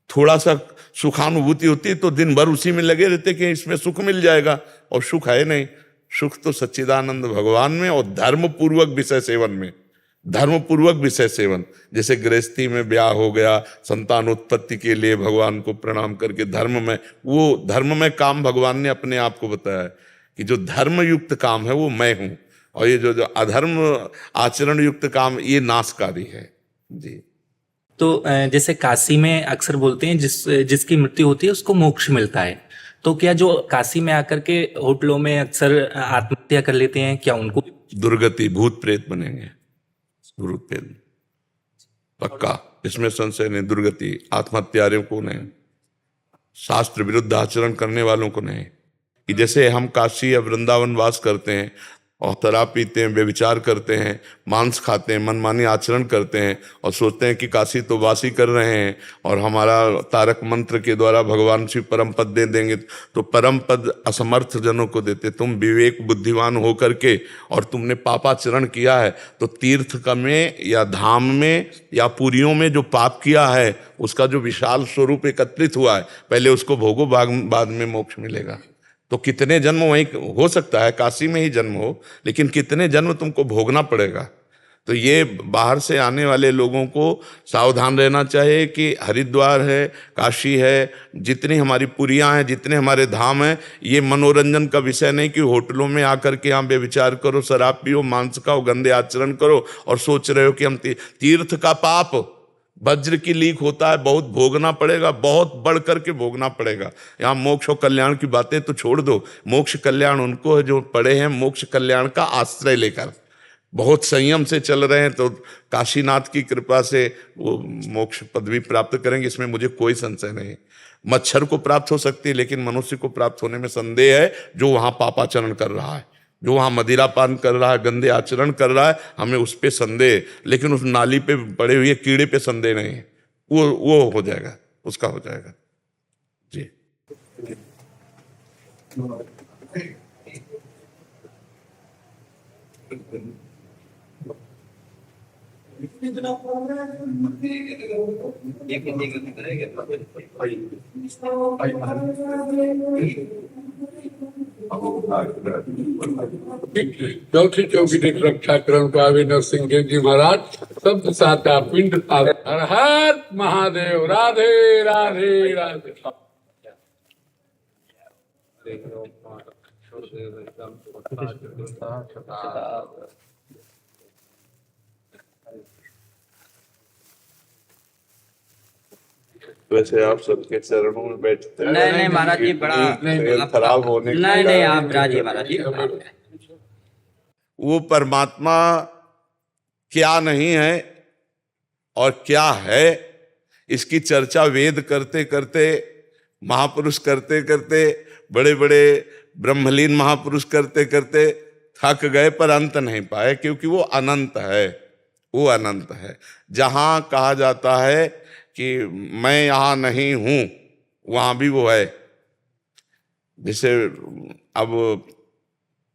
थोड़ा सा सुखानुभूति होती है तो दिन भर उसी में लगे रहते कि इसमें सुख मिल जाएगा, और सुख है नहीं। सुख तो सच्चिदानंद भगवान में और धर्म पूर्वक विषय सेवन में। धर्म पूर्वक विषय सेवन, जैसे गृहस्थी में ब्याह हो गया, संतान उत्पत्ति के लिए भगवान को प्रणाम करके धर्म में, वो धर्म में काम भगवान ने अपने आप को बताया है कि जो धर्म युक्त काम है वो मैं हूं, और ये जो अधर्म आचरण युक्त काम ये नाशकारी है जी। तो जैसे काशी में अक्सर बोलते हैं जिसकी मृत्यु होती है उसको मोक्ष मिलता है, तो क्या जो काशी में आकर के होटलों में अक्सर आत्महत्या कर लेते हैं, क्या उनको दुर्गति, भूत प्रेत बनेंगे? भूत प्रेत पक्का, इसमें संशय नहीं। दुर्गति आत्महत्यारियों को नहीं, शास्त्र विरुद्ध आचरण करने वालों को नहीं। कि जैसे हम काशी या वृंदावन वास करते हैं और शराब पीते हैं, व्यभिचार करते हैं, मांस खाते हैं, मनमानी आचरण करते हैं और सोचते हैं कि काशी तो वासी कर रहे हैं और हमारा तारक मंत्र के द्वारा भगवान शिव परम पद दे देंगे। तो परम पद असमर्थ जनों को देते। तुम विवेक बुद्धिमान हो करके और तुमने पापाचरण किया है तो तीर्थ का में या धाम में या पुरियों में जो पाप किया है उसका जो विशाल स्वरूप एकत्रित हुआ है, पहले उसको भोगो, बाद में मोक्ष मिलेगा। तो कितने जन्म वहीं हो सकता है, काशी में ही जन्म हो, लेकिन कितने जन्म तुमको भोगना पड़ेगा। तो ये बाहर से आने वाले लोगों को सावधान रहना चाहिए कि हरिद्वार है, काशी है, जितनी हमारी पुरियां हैं, जितने हमारे धाम हैं, ये मनोरंजन का विषय नहीं कि होटलों में आकर के यहाँ बेविचार करो, शराब पियो, मांस खाओ, गंदे आचरण करो और सोच रहे हो कि हम तीर्थ का पाप वज्र की लीक होता है, बहुत भोगना पड़ेगा, बहुत बढ़ करके भोगना पड़ेगा। यहाँ मोक्ष और कल्याण की बातें तो छोड़ दो, मोक्ष कल्याण उनको है जो पड़े हैं मोक्ष कल्याण का आश्रय लेकर, बहुत संयम से चल रहे हैं, तो काशीनाथ की कृपा से वो मोक्ष पदवी प्राप्त करेंगे, इसमें मुझे कोई संशय नहीं। मच्छर को प्राप्त हो सकती है लेकिन मनुष्य को प्राप्त होने में संदेह है, जो वहाँ पापाचरण कर रहा है, जो वहाँ मदिरापान कर रहा है, गंदे आचरण कर रहा है, हमें उस पे संदेह, लेकिन उस नाली पे पड़े हुए कीड़े पे संदेह नहीं है। वो हो जाएगा, उसका हो जाएगा जी। चौथी चौकी की रक्षा क्रम का अभिनव सिंह देव जी महाराज शब्द साता पिंड हर हर महादेव। राधे राधे राधे। वैसे आप सबके चरणों में बैठते हैं। नहीं महाराज जी, बड़ा खराब होने नहीं आप राजी महाराज जी। वो परमात्मा क्या नहीं है और क्या है, इसकी चर्चा वेद करते करते, महापुरुष करते करते, बड़े बड़े ब्रह्मलीन महापुरुष करते करते थक गए, पर अंत नहीं पाए, क्योंकि वो अनंत है। वो अनंत है। जहां कहा जाता है कि मैं यहाँ नहीं हूं, वहां भी वो है। जैसे अब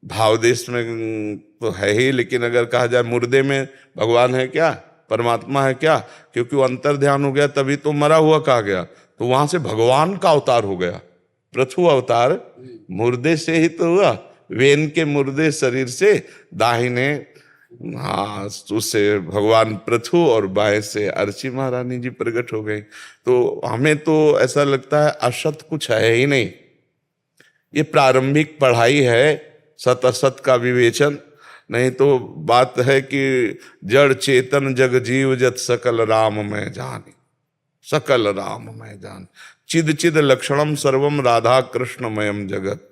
भावदेश में तो है ही, लेकिन अगर कहा जाए मुर्दे में भगवान है क्या, परमात्मा है क्या, क्योंकि वो अंतर ध्यान हो गया, तभी तो मरा हुआ कहा गया। तो वहां से भगवान का अवतार हो गया। पृथु अवतार मुर्दे से ही तो हुआ, वेन के मुर्दे शरीर से दाहिने, हाँ, उससे भगवान पृथु और बाएं से अर्ची महारानी जी प्रकट हो गई। तो हमें तो ऐसा लगता है असत कुछ है ही नहीं। ये प्रारंभिक पढ़ाई है, सत असत का विवेचन। नहीं तो बात है कि जड़ चेतन जग जीव जत सकल राम में जानी, सकल राम में जान, चिद चिद लक्षणम सर्वम राधा कृष्णमयम जगत।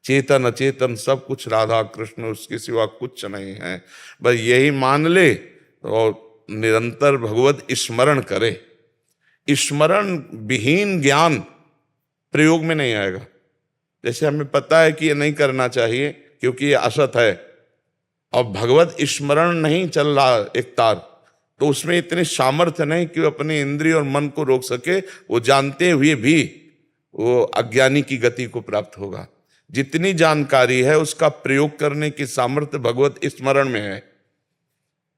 चेतन अचेतन सब कुछ राधा कृष्ण, उसके सिवा कुछ नहीं है। बस यही मान ले और निरंतर भगवत स्मरण करे। स्मरण विहीन ज्ञान प्रयोग में नहीं आएगा। जैसे हमें पता है कि ये नहीं करना चाहिए क्योंकि ये असत है, और भगवत स्मरण नहीं चल रहा एक तार, तो उसमें इतनी सामर्थ्य नहीं कि वो अपने इंद्रिय और मन को रोक सके। वो जानते हुए भी वो अज्ञानी की गति को प्राप्त होगा। जितनी जानकारी है उसका प्रयोग करने की सामर्थ्य भगवत स्मरण में है।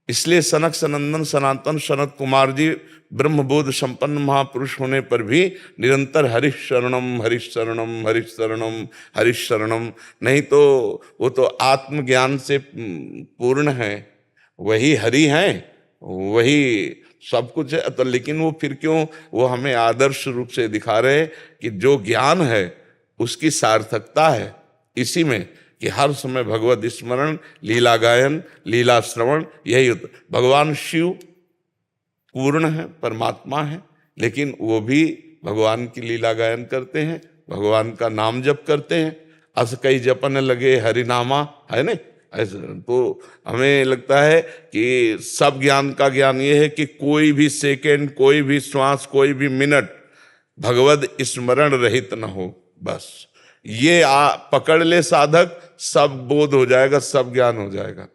इसलिए सनक सनंदन सनातन सनत कुमार जी ब्रह्मबोध संपन्न महापुरुष होने पर भी निरंतर हरिश शरणम हरिश शरणम हरिश शरणम हरिश शरणम। नहीं तो वो तो आत्मज्ञान से पूर्ण है, वही हरि हैं, वही सब कुछ है। तो लेकिन वो फिर क्यों वो हमें आदर्श रूप से दिखा रहे कि जो ज्ञान है उसकी सार्थकता है इसी में कि हर समय भगवत स्मरण, लीला गायन, लीला श्रवण, यही होता। भगवान शिव पूर्ण है, परमात्मा है, लेकिन वो भी भगवान की लीला गायन करते हैं, भगवान का नाम जप करते हैं। अस कई जपन लगे हरिनामा, है ना। ऐसा तो हमें लगता है कि सब ज्ञान का ज्ञान ये है कि कोई भी सेकेंड, कोई भी श्वास, कोई भी मिनट भगवत स्मरण रहित न हो। बस ये पकड़ ले साधक सब बोध हो जाएगा, सब ज्ञान हो जाएगा,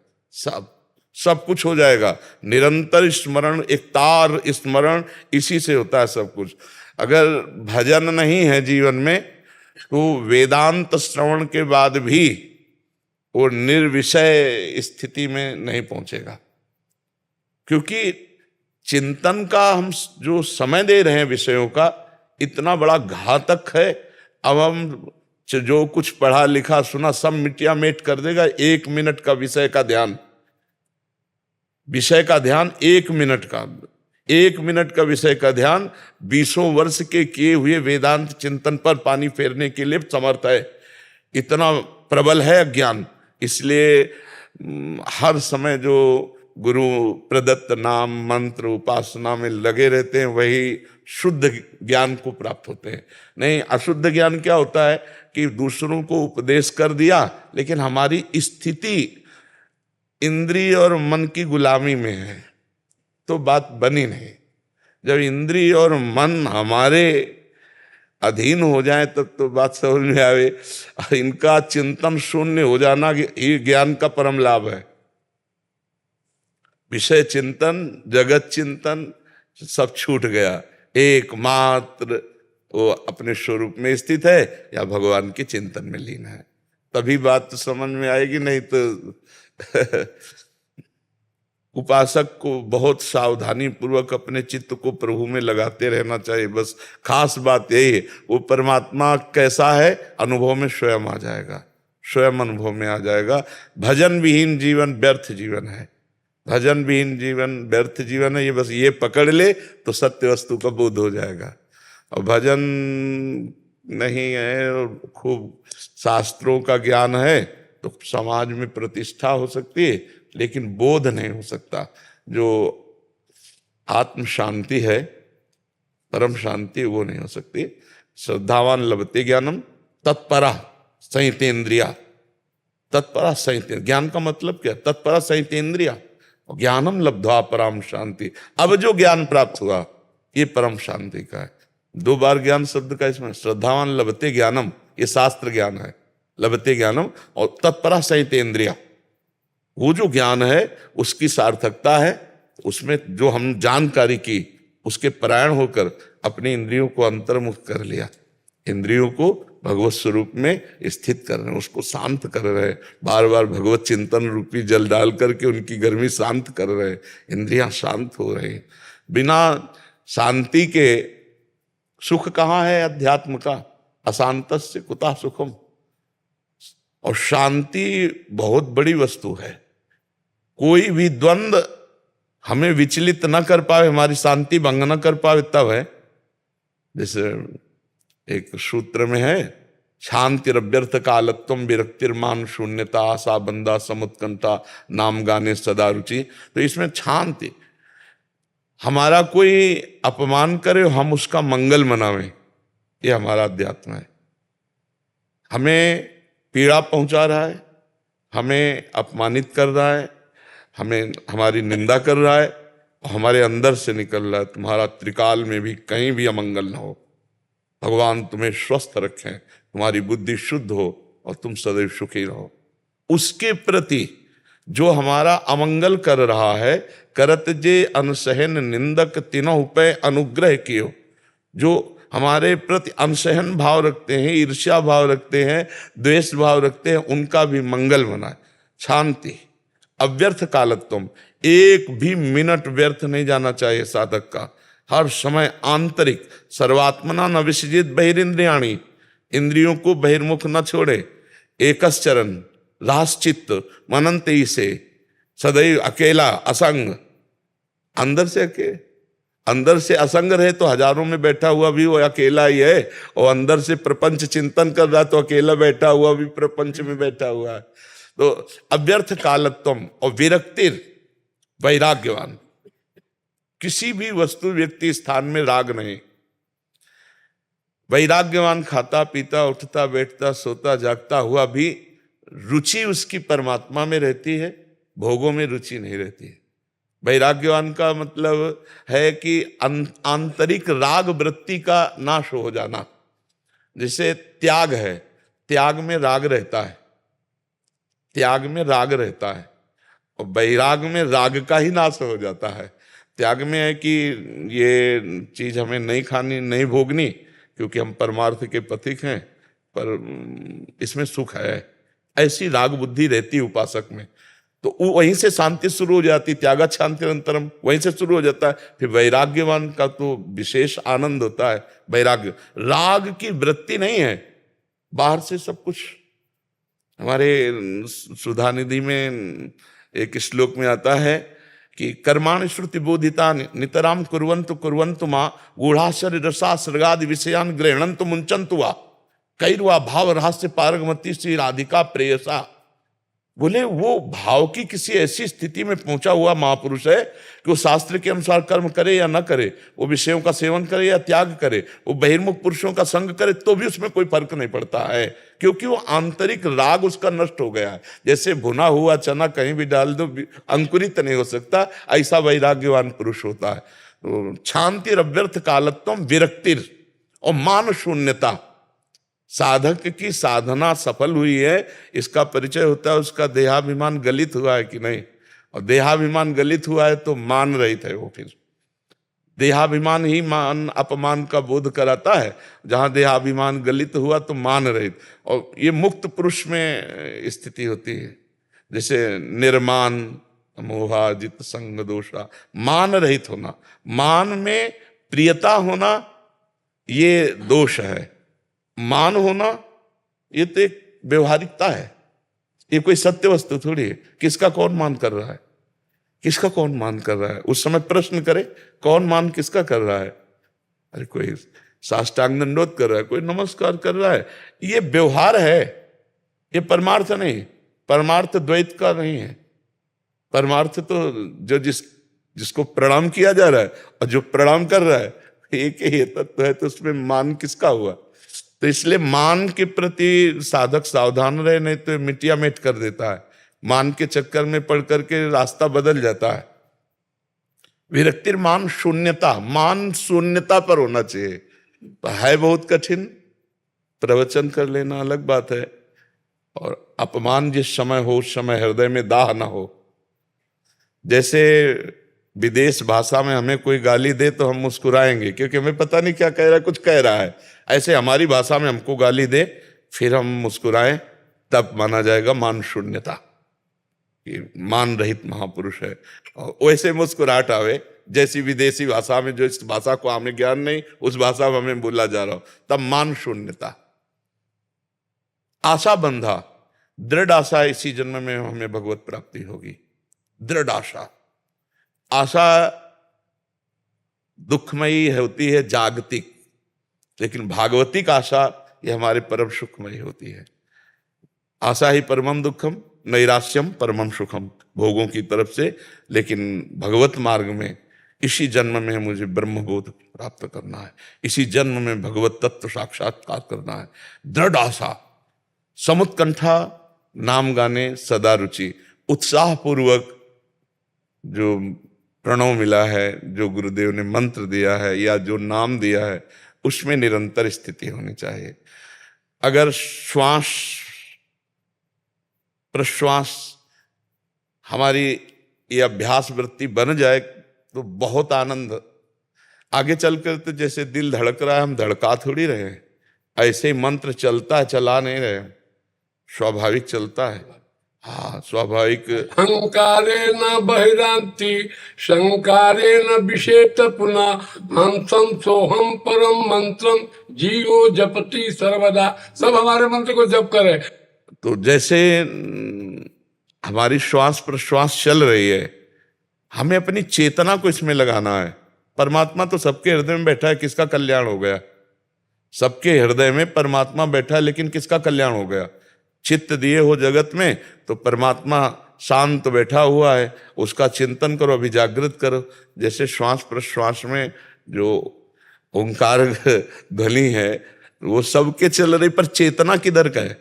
सब कुछ हो जाएगा। निरंतर स्मरण, एक तार स्मरण, इसी से होता है सब कुछ। अगर भजन नहीं है जीवन में तो वेदांत श्रवण के बाद भी वो निर्विषय स्थिति में नहीं पहुंचेगा, क्योंकि चिंतन का हम जो समय दे रहे हैं विषयों का इतना बड़ा घातक है। अब हम जो कुछ पढ़ा लिखा सुना सब मिटिया मेट कर देगा। 1 मिनट का विषय का ध्यान 1 मिनट का, 1 मिनट का विषय का ध्यान 20 वर्ष के किए हुए वेदांत चिंतन पर पानी फेरने के लिए समर्थ है। इतना प्रबल है अज्ञान। इसलिए हर समय जो गुरु प्रदत्त नाम मंत्र उपासना में लगे रहते हैं वही शुद्ध ज्ञान को प्राप्त होते हैं। नहीं, अशुद्ध ज्ञान क्या होता है कि दूसरों को उपदेश कर दिया लेकिन हमारी स्थिति इंद्रिय और मन की गुलामी में है तो बात बनी नहीं। जब इंद्रिय और मन हमारे अधीन हो जाए तब तो बात समझ में आवे। इनका चिंतन शून्य हो जाना ये ज्ञान का परम लाभ है। विषय चिंतन, जगत चिंतन सब छूट गया, एकमात्र वो अपने स्वरूप में स्थित है या भगवान के चिंतन में लीन है, तभी बात तो समझ में आएगी। नहीं तो उपासक को बहुत सावधानी पूर्वक अपने चित्त को प्रभु में लगाते रहना चाहिए। बस खास बात यही है, वो परमात्मा कैसा है अनुभव में स्वयं आ जाएगा, स्वयं अनुभव में आ जाएगा। भजन विहीन जीवन व्यर्थ जीवन है, भजन विहीन जीवन व्यर्थ जीवन है। ये बस ये पकड़ ले तो सत्य वस्तु का बोध हो जाएगा। और भजन नहीं है और खूब शास्त्रों का ज्ञान है तो समाज में प्रतिष्ठा हो सकती है लेकिन बोध नहीं हो सकता। जो आत्म शांति है, परम शांति, वो नहीं हो सकती। श्रद्धावान लभते ज्ञानम तत्परा संहितेन्द्रिया। तत्परा संहित, ज्ञान का मतलब क्या? तत्परा संहितेन्द्रिया ज्ञानम लब्ध्वा परम शांति। अब जो ज्ञान प्राप्त हुआ ये परम शांति का है। 2 बार ज्ञान शब्द का इसमें, श्रद्धावान लभते ज्ञानम ये शास्त्र ज्ञान है, लभते ज्ञानम, और तत्परा संहितेन्द्रिया वो जो ज्ञान है उसकी सार्थकता है। उसमें जो हम जानकारी की उसके परायण होकर अपने इंद्रियों को अंतर्मुख कर लिया, इंद्रियों को भगवत स्वरूप में स्थित कर रहे हैं, उसको शांत कर रहे हैं, बार बार भगवत चिंतन रूपी जल डाल करके उनकी गर्मी शांत कर रहे हैं, इंद्रियां शांत हो रही हैं। बिना शांति के सुख कहाँ है अध्यात्म का? अशांतस्य कुतः सुखम। और शांति बहुत बड़ी वस्तु है। कोई भी द्वंद्व हमें विचलित न कर पावे, हमारी शांति भंग न कर पावे तब है। जैसे एक सूत्र में है, शांतिरव्यर्थ कालत्वम विरक्तिर्मान शून्यता आशा बंदा समुत्कंठा नाम गाने सदा रुचि। तो इसमें शांति, हमारा कोई अपमान करे हम उसका मंगल मनावें, ये हमारा अध्यात्म है। हमें पीड़ा पहुंचा रहा है, हमें अपमानित कर रहा है, हमें हमारी निंदा कर रहा है, और हमारे अंदर से निकल रहा है तुम्हारा त्रिकाल में भी कहीं भी अमंगल न हो, भगवान तुम्हें स्वस्थ रखें, तुम्हारी बुद्धि शुद्ध हो और तुम सदैव सुखी रहो। उसके प्रति जो हमारा अमंगल कर रहा है, करत जे अनसहन निंदक तिनहुं पे अनुग्रह कियो, जो हमारे प्रति अनसहन भाव रखते हैं, ईर्ष्या भाव रखते हैं, द्वेष भाव रखते हैं, उनका भी मंगल बनाए। शांति, अव्यर्थ कालत्वम, एक भी मिनट व्यर्थ नहीं जाना चाहिए साधक का। हर समय आंतरिक सर्वात्मना न विसर्जित बहिरिंद्रियाणी, इंद्रियों को बहिर्मुख न छोड़े। एकश्चरण रासचित्त मनंते से सदैव अकेला असंग, अंदर से असंग रहे तो हजारों में बैठा हुआ भी वो अकेला ही है, और अंदर से प्रपंच चिंतन कर रहा तो अकेला बैठा हुआ भी प्रपंच में बैठा हुआ है। तो अव्यर्थ कालत्वम और विरक्तिर वैराग्यवान, किसी भी वस्तु व्यक्ति स्थान में राग नहीं। वैराग्यवान खाता पीता उठता बैठता सोता जागता हुआ भी रुचि उसकी परमात्मा में रहती है, भोगों में रुचि नहीं रहती है। वैराग्यवान का मतलब है कि आंतरिक राग वृत्ति का नाश हो जाना। जैसे त्याग है, त्याग में राग रहता है, त्याग में राग रहता है, और वैराग में राग का ही नाश हो जाता है। त्याग में है कि ये चीज हमें नहीं खानी, नहीं भोगनी, क्योंकि हम परमार्थ के पथिक हैं, पर इसमें सुख है, ऐसी राग बुद्धि रहती है उपासक में। तो वहीं से शांति शुरू हो जाती, त्यागा शांति अंतरम वहीं से शुरू हो जाता है। फिर वैराग्यवान का तो विशेष आनंद होता है। वैराग्य राग की वृत्ति नहीं है, बाहर से सब कुछ। हमारे सुधा निधि में एक श्लोक में आता है कि कर्माणि श्रुति बोधिता नितराम कुर्वन्तु मां गूढ़ाशर रसा सर्गादि विषयान गृह्णन्तु मुंचन्तु वा कैर्वा भाव रहस्य पारगमति श्री राधिका प्रेयसा। बोले वो भाव की किसी ऐसी स्थिति में पहुंचा हुआ महापुरुष है कि वो शास्त्र के अनुसार कर्म करे या न करे, वो विषयों का सेवन करे या त्याग करे, वो बहिर्मुख पुरुषों का संग करे, तो भी उसमें कोई फर्क नहीं पड़ता है, क्योंकि वो आंतरिक राग उसका नष्ट हो गया है। जैसे भुना हुआ चना कहीं भी डाल दो अंकुरित नहीं हो सकता, ऐसा वैराग्यवान पुरुष होता है। तो शांति अव्यर्थ कालत्वम विरक्तिर और मान शून्यता, साधक की साधना सफल हुई है इसका परिचय होता है उसका देहाभिमान गलित हुआ है कि नहीं। और देहाभिमान गलित हुआ है तो मान रहित है वो। फिर देहाभिमान ही मान अपमान का बोध कराता है, जहां देहाभिमान गलित हुआ तो मान रहित। और ये मुक्त पुरुष में स्थिति होती है, जैसे निर्मान मोहाजित संग दोषा, मान रहित होना, मान में प्रियता होना ये दोष है। मान होना ये तो एक व्यवहारिकता है, ये कोई सत्य वस्तु थोड़ी है। किसका कौन मान कर रहा है, किसका कौन मान कर रहा है, उस समय प्रश्न करे कौन मान किसका कर रहा है। अरे कोई साष्टांग दंडोत कर रहा है, कोई नमस्कार कर रहा है, ये व्यवहार है, ये परमार्थ नहीं। परमार्थ द्वैत का नहीं है। परमार्थ तो जो जिसको प्रणाम किया जा रहा है और जो प्रणाम कर रहा है एक ही तत्व है, तो उसमें मान किसका हुआ। तो इसलिए मान के प्रति साधक सावधान रहे, नहीं तो मिटिया मिट कर देता है। मान के चक्कर में पड़ करके रास्ता बदल जाता है। विरक्तिर मान शून्यता, मान शून्यता पर होना चाहिए। तो है बहुत कठिन, प्रवचन कर लेना अलग बात है, और अपमान जिस समय हो उस समय हृदय में दाह ना हो। जैसे विदेश भाषा में हमें कोई गाली दे तो हम मुस्कुराएंगे, क्योंकि हमें पता नहीं क्या कह रहा है, कुछ कह रहा है। ऐसे हमारी भाषा में हमको गाली दे फिर हम मुस्कुराएं, तब माना जाएगा मान शून्यता, ये मान रहित महापुरुष है। और वैसे मुस्कुराहट आवे जैसी विदेशी भाषा में, जो इस भाषा को हमें ज्ञान नहीं, उस भाषा में हमें बोला जा रहा हो, तब मान शून्यता। आशा बंधा, दृढ़ आशा इसी जन्म में हमें भगवत प्राप्ति होगी। दृढ़ आशा, आशा दुखमयी होती है, जागतिक, लेकिन भागवतिक आशा ये हमारे परम सुखमयी होती है। आशा ही परमम दुखम नैराश्यम परमम सुखम, भोगों की तरफ से। लेकिन भगवत मार्ग में इसी जन्म में मुझे ब्रह्मबोध प्राप्त करना है, इसी जन्म में भगवत तत्व साक्षात्कार करना है। दृढ़ आशा, समुत्कंठा, नाम गाने सदा रुचि, उत्साह पूर्वक जो प्रणव मिला है, जो गुरुदेव ने मंत्र दिया है या जो नाम दिया है, उसमें निरंतर स्थिति होनी चाहिए। अगर श्वास प्रश्वास हमारी ये अभ्यास वृत्ति बन जाए तो बहुत आनंद। आगे चलकर तो जैसे दिल धड़क रहा है, हम धड़का थोड़ी रहे हैं, ऐसे ही मंत्र चलता है, चला नहीं रहे, स्वाभाविक चलता है। हाँ, स्वाभाविक। अहंकारे न बहिरांति शंकारे न विषेत पुनः हम सोहम परम मंत्रम जीवो जपति सर्वदा। सब हमारे मंत्र को जप करे। तो जैसे हमारी श्वास प्रश्वास चल रही है, हमें अपनी चेतना को इसमें लगाना है। परमात्मा तो सबके हृदय में बैठा है, किसका कल्याण हो गया। सबके हृदय में परमात्मा बैठा है, लेकिन किसका कल्याण हो गया। चित्त दिए हो जगत में तो परमात्मा शांत बैठा हुआ है, उसका चिंतन करो, अभी जागृत करो। जैसे श्वास प्रश्वास में जो ओंकार ध्वनि है वो सबके चल रही, पर चेतना किधर का है।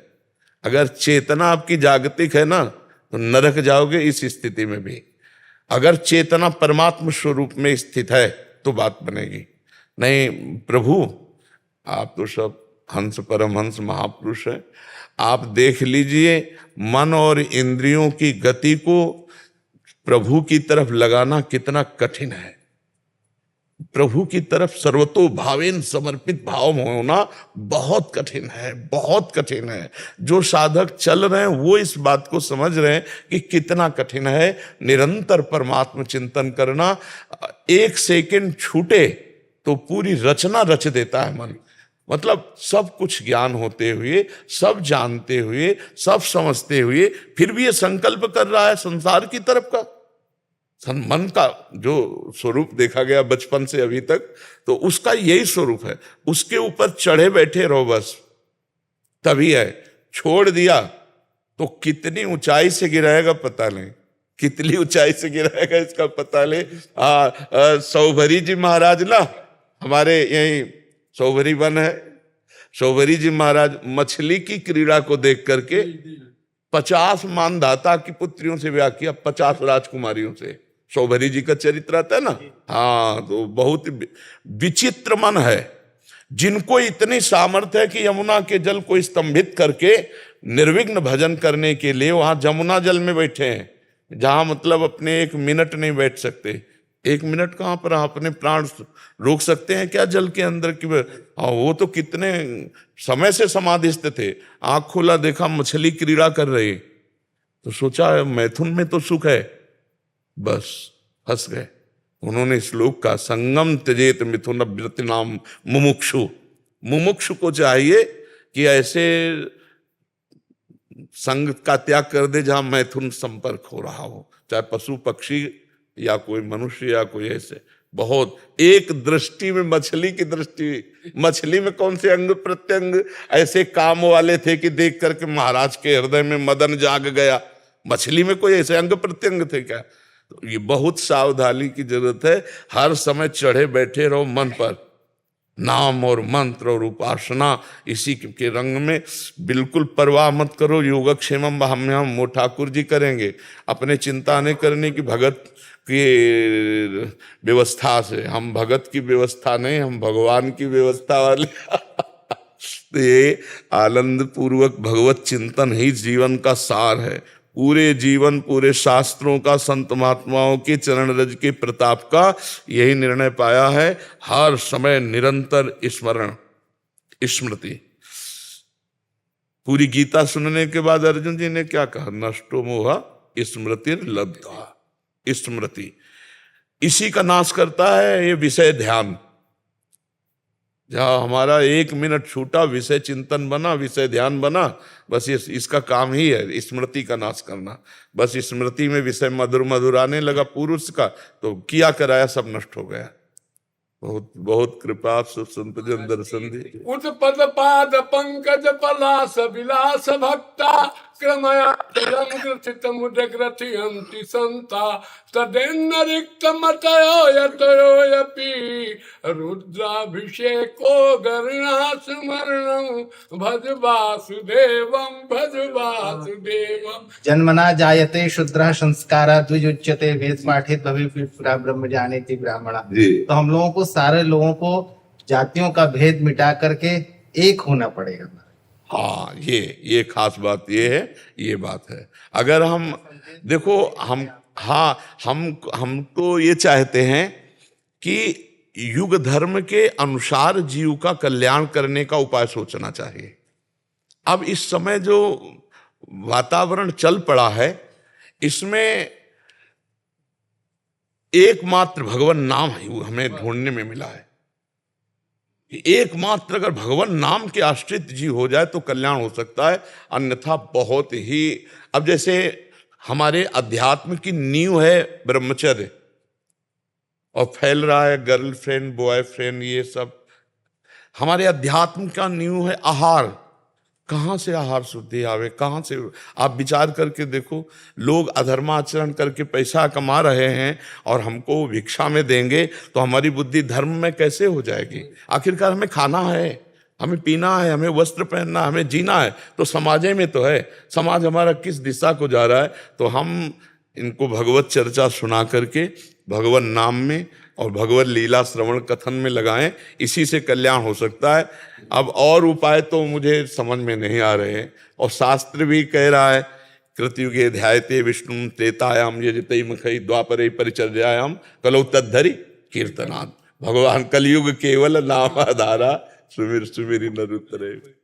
अगर चेतना आपकी जागतिक है ना, तो नरक जाओगे इस स्थिति में भी। अगर चेतना परमात्मा स्वरूप में स्थित है तो बात बनेगी। नहीं प्रभु आप तो सब हंस परमहंस महापुरुष है। आप देख लीजिए, मन और इंद्रियों की गति को प्रभु की तरफ लगाना कितना कठिन है। प्रभु की तरफ सर्वतो भावेन समर्पित भाव होना बहुत कठिन है, बहुत कठिन है। जो साधक चल रहे हैं वो इस बात को समझ रहे हैं कि कितना कठिन है। निरंतर परमात्मा चिंतन करना, एक सेकंड छूटे तो पूरी रचना रच देता है मन। मतलब सब कुछ ज्ञान होते हुए, सब जानते हुए, सब समझते हुए, फिर भी ये संकल्प कर रहा है संसार की तरफ का। मन का जो स्वरूप देखा गया बचपन से अभी तक, तो उसका यही स्वरूप है। उसके ऊपर चढ़े बैठे रहो बस, तभी है। छोड़ दिया तो कितनी ऊंचाई से गिराएगा पता नहीं, कितनी ऊंचाई से गिराएगा इसका पता नहीं। सौभरी जी महाराज ना, हमारे यही सौभरी वन है, सौभरी जी महाराज मछली की क्रीड़ा को देख करके 50 मानधाता की पुत्रियों से ब्याह किया, 50 राजकुमारियों से। सौभरी जी का चरित्र आता है ना। हाँ, तो बहुत विचित्र मन है जिनको इतनी सामर्थ्य है कि यमुना के जल को स्तंभित करके निर्विघ्न भजन करने के लिए वहां जमुना जल में बैठे हैं, जहां मतलब अपने 1 मिनट नहीं बैठ सकते। 1 मिनट कहां पर अपने प्राण रोक सकते हैं क्या जल के अंदर की? वो तो कितने समय से समाधिस्थ थे। आंख खोला, देखा मछली क्रीड़ा कर रही, तो सोचा मैथुन में तो सुख है, बस फंस गए। उन्होंने श्लोक का संगम त्यजेत मिथुन व्रति नाम मुमुक्षु। मुमुक्षु को चाहिए कि ऐसे संग का त्याग कर दे जहां मैथुन संपर्क हो रहा हो, चाहे पशु पक्षी या कोई मनुष्य या कोई ऐसे। बहुत एक दृष्टि में मछली की दृष्टि, मछली में कौन से अंग प्रत्यंग ऐसे काम वाले थे कि देख करके महाराज के हृदय में मदन जाग गया? मछली में कोई ऐसे अंग प्रत्यंग थे क्या? तो ये बहुत सावधानी की जरूरत है। हर समय चढ़े बैठे रहो मन पर, नाम और मंत्र और उपासना इसी के रंग में। बिल्कुल परवाह मत करो। योगक्षेमम हम वो ठाकुर जी करेंगे, अपने चिंता नहीं करने की भगत की व्यवस्था से। हम भगत की व्यवस्था नहीं, हम भगवान की व्यवस्था वाले। तो ये आनंद पूर्वक भगवत चिंतन ही जीवन का सार है। पूरे जीवन, पूरे शास्त्रों का, संत महात्माओं के चरण रज के प्रताप का यही निर्णय पाया है। हर समय निरंतर स्मरण, स्मृति। पूरी गीता सुनने के बाद अर्जुन जी ने क्या कहा? नष्टो मोहा स्मृति लब्धा। स्मृति इसी का नाश करता है ये विषय ध्यान। जहां हमारा 1 मिनट छूटा, विषय चिंतन बना, विषय ध्यान बना, बस ये इसका काम ही है, स्मृति का नाश करना। बस स्मृति में विषय मधुर मधुर आने लगा पुरुष का, तो किया कराया सब नष्ट हो गया। बहुत बहुत कृपा संत जन दर्शन दी। उत्पद पाद पंकज पलास विलास भक्ता क्रमया ग्रथित मुदग्रथि अंति संता तदेन्न रिक्त मतयो यतयोपि रुद्राभिषेको गरुणा स्मरणं भज वासुदेवं भज वासुदेवं। जन्मना जायते शूद्रः संस्कारा द्विजुच्यते वेद पाठित भविष्य ब्रह्म जानेति ब्राह्मणा। तो हम लोगों को, सारे लोगों को जातियों का भेद मिटा करके एक होना पड़ेगा। हाँ, ये खास बात ये है, ये बात है। अगर हम देखो, हम तो ये चाहते हैं कि युग धर्म के अनुसार जीव का कल्याण करने का उपाय सोचना चाहिए। अब इस समय जो वातावरण चल पड़ा है, इसमें एकमात्र भगवान नाम ही हमें ढूंढने में मिला है। एकमात्र अगर भगवान नाम के आश्रित जीव हो जाए तो कल्याण हो सकता है, अन्यथा बहुत ही। अब जैसे हमारे अध्यात्म की नींव है ब्रह्मचर्य, और फैल रहा है गर्लफ्रेंड बॉयफ्रेंड, ये सब। हमारे अध्यात्म का नींव है आहार। कहाँ से आहार शुद्धि आवे? कहाँ से? आप विचार करके देखो, लोग अधर्माचरण करके पैसा कमा रहे हैं और हमको भिक्षा में देंगे तो हमारी बुद्धि धर्म में कैसे हो जाएगी? आखिरकार हमें खाना है, हमें पीना है, हमें वस्त्र पहनना, हमें जीना है, तो समाजे में तो है। समाज हमारा किस दिशा को जा रहा है? तो हम इनको भगवत चर्चा सुना करके भगवान नाम में और भगवत लीला श्रवण कथन में लगाएं, इसी से कल्याण हो सकता है। अब और उपाय तो मुझे समझ में नहीं आ रहे हैं। और शास्त्र भी कह रहा है कृतयुगे ध्यायते विष्णु त्रेतायाम यजते मुखई द्वापरे परिचर्यायाम कलौ तद्धरि कीर्तनात्। भगवान कलयुग केवल नाम आधारा सुमिर सुमिरि नर उतरे।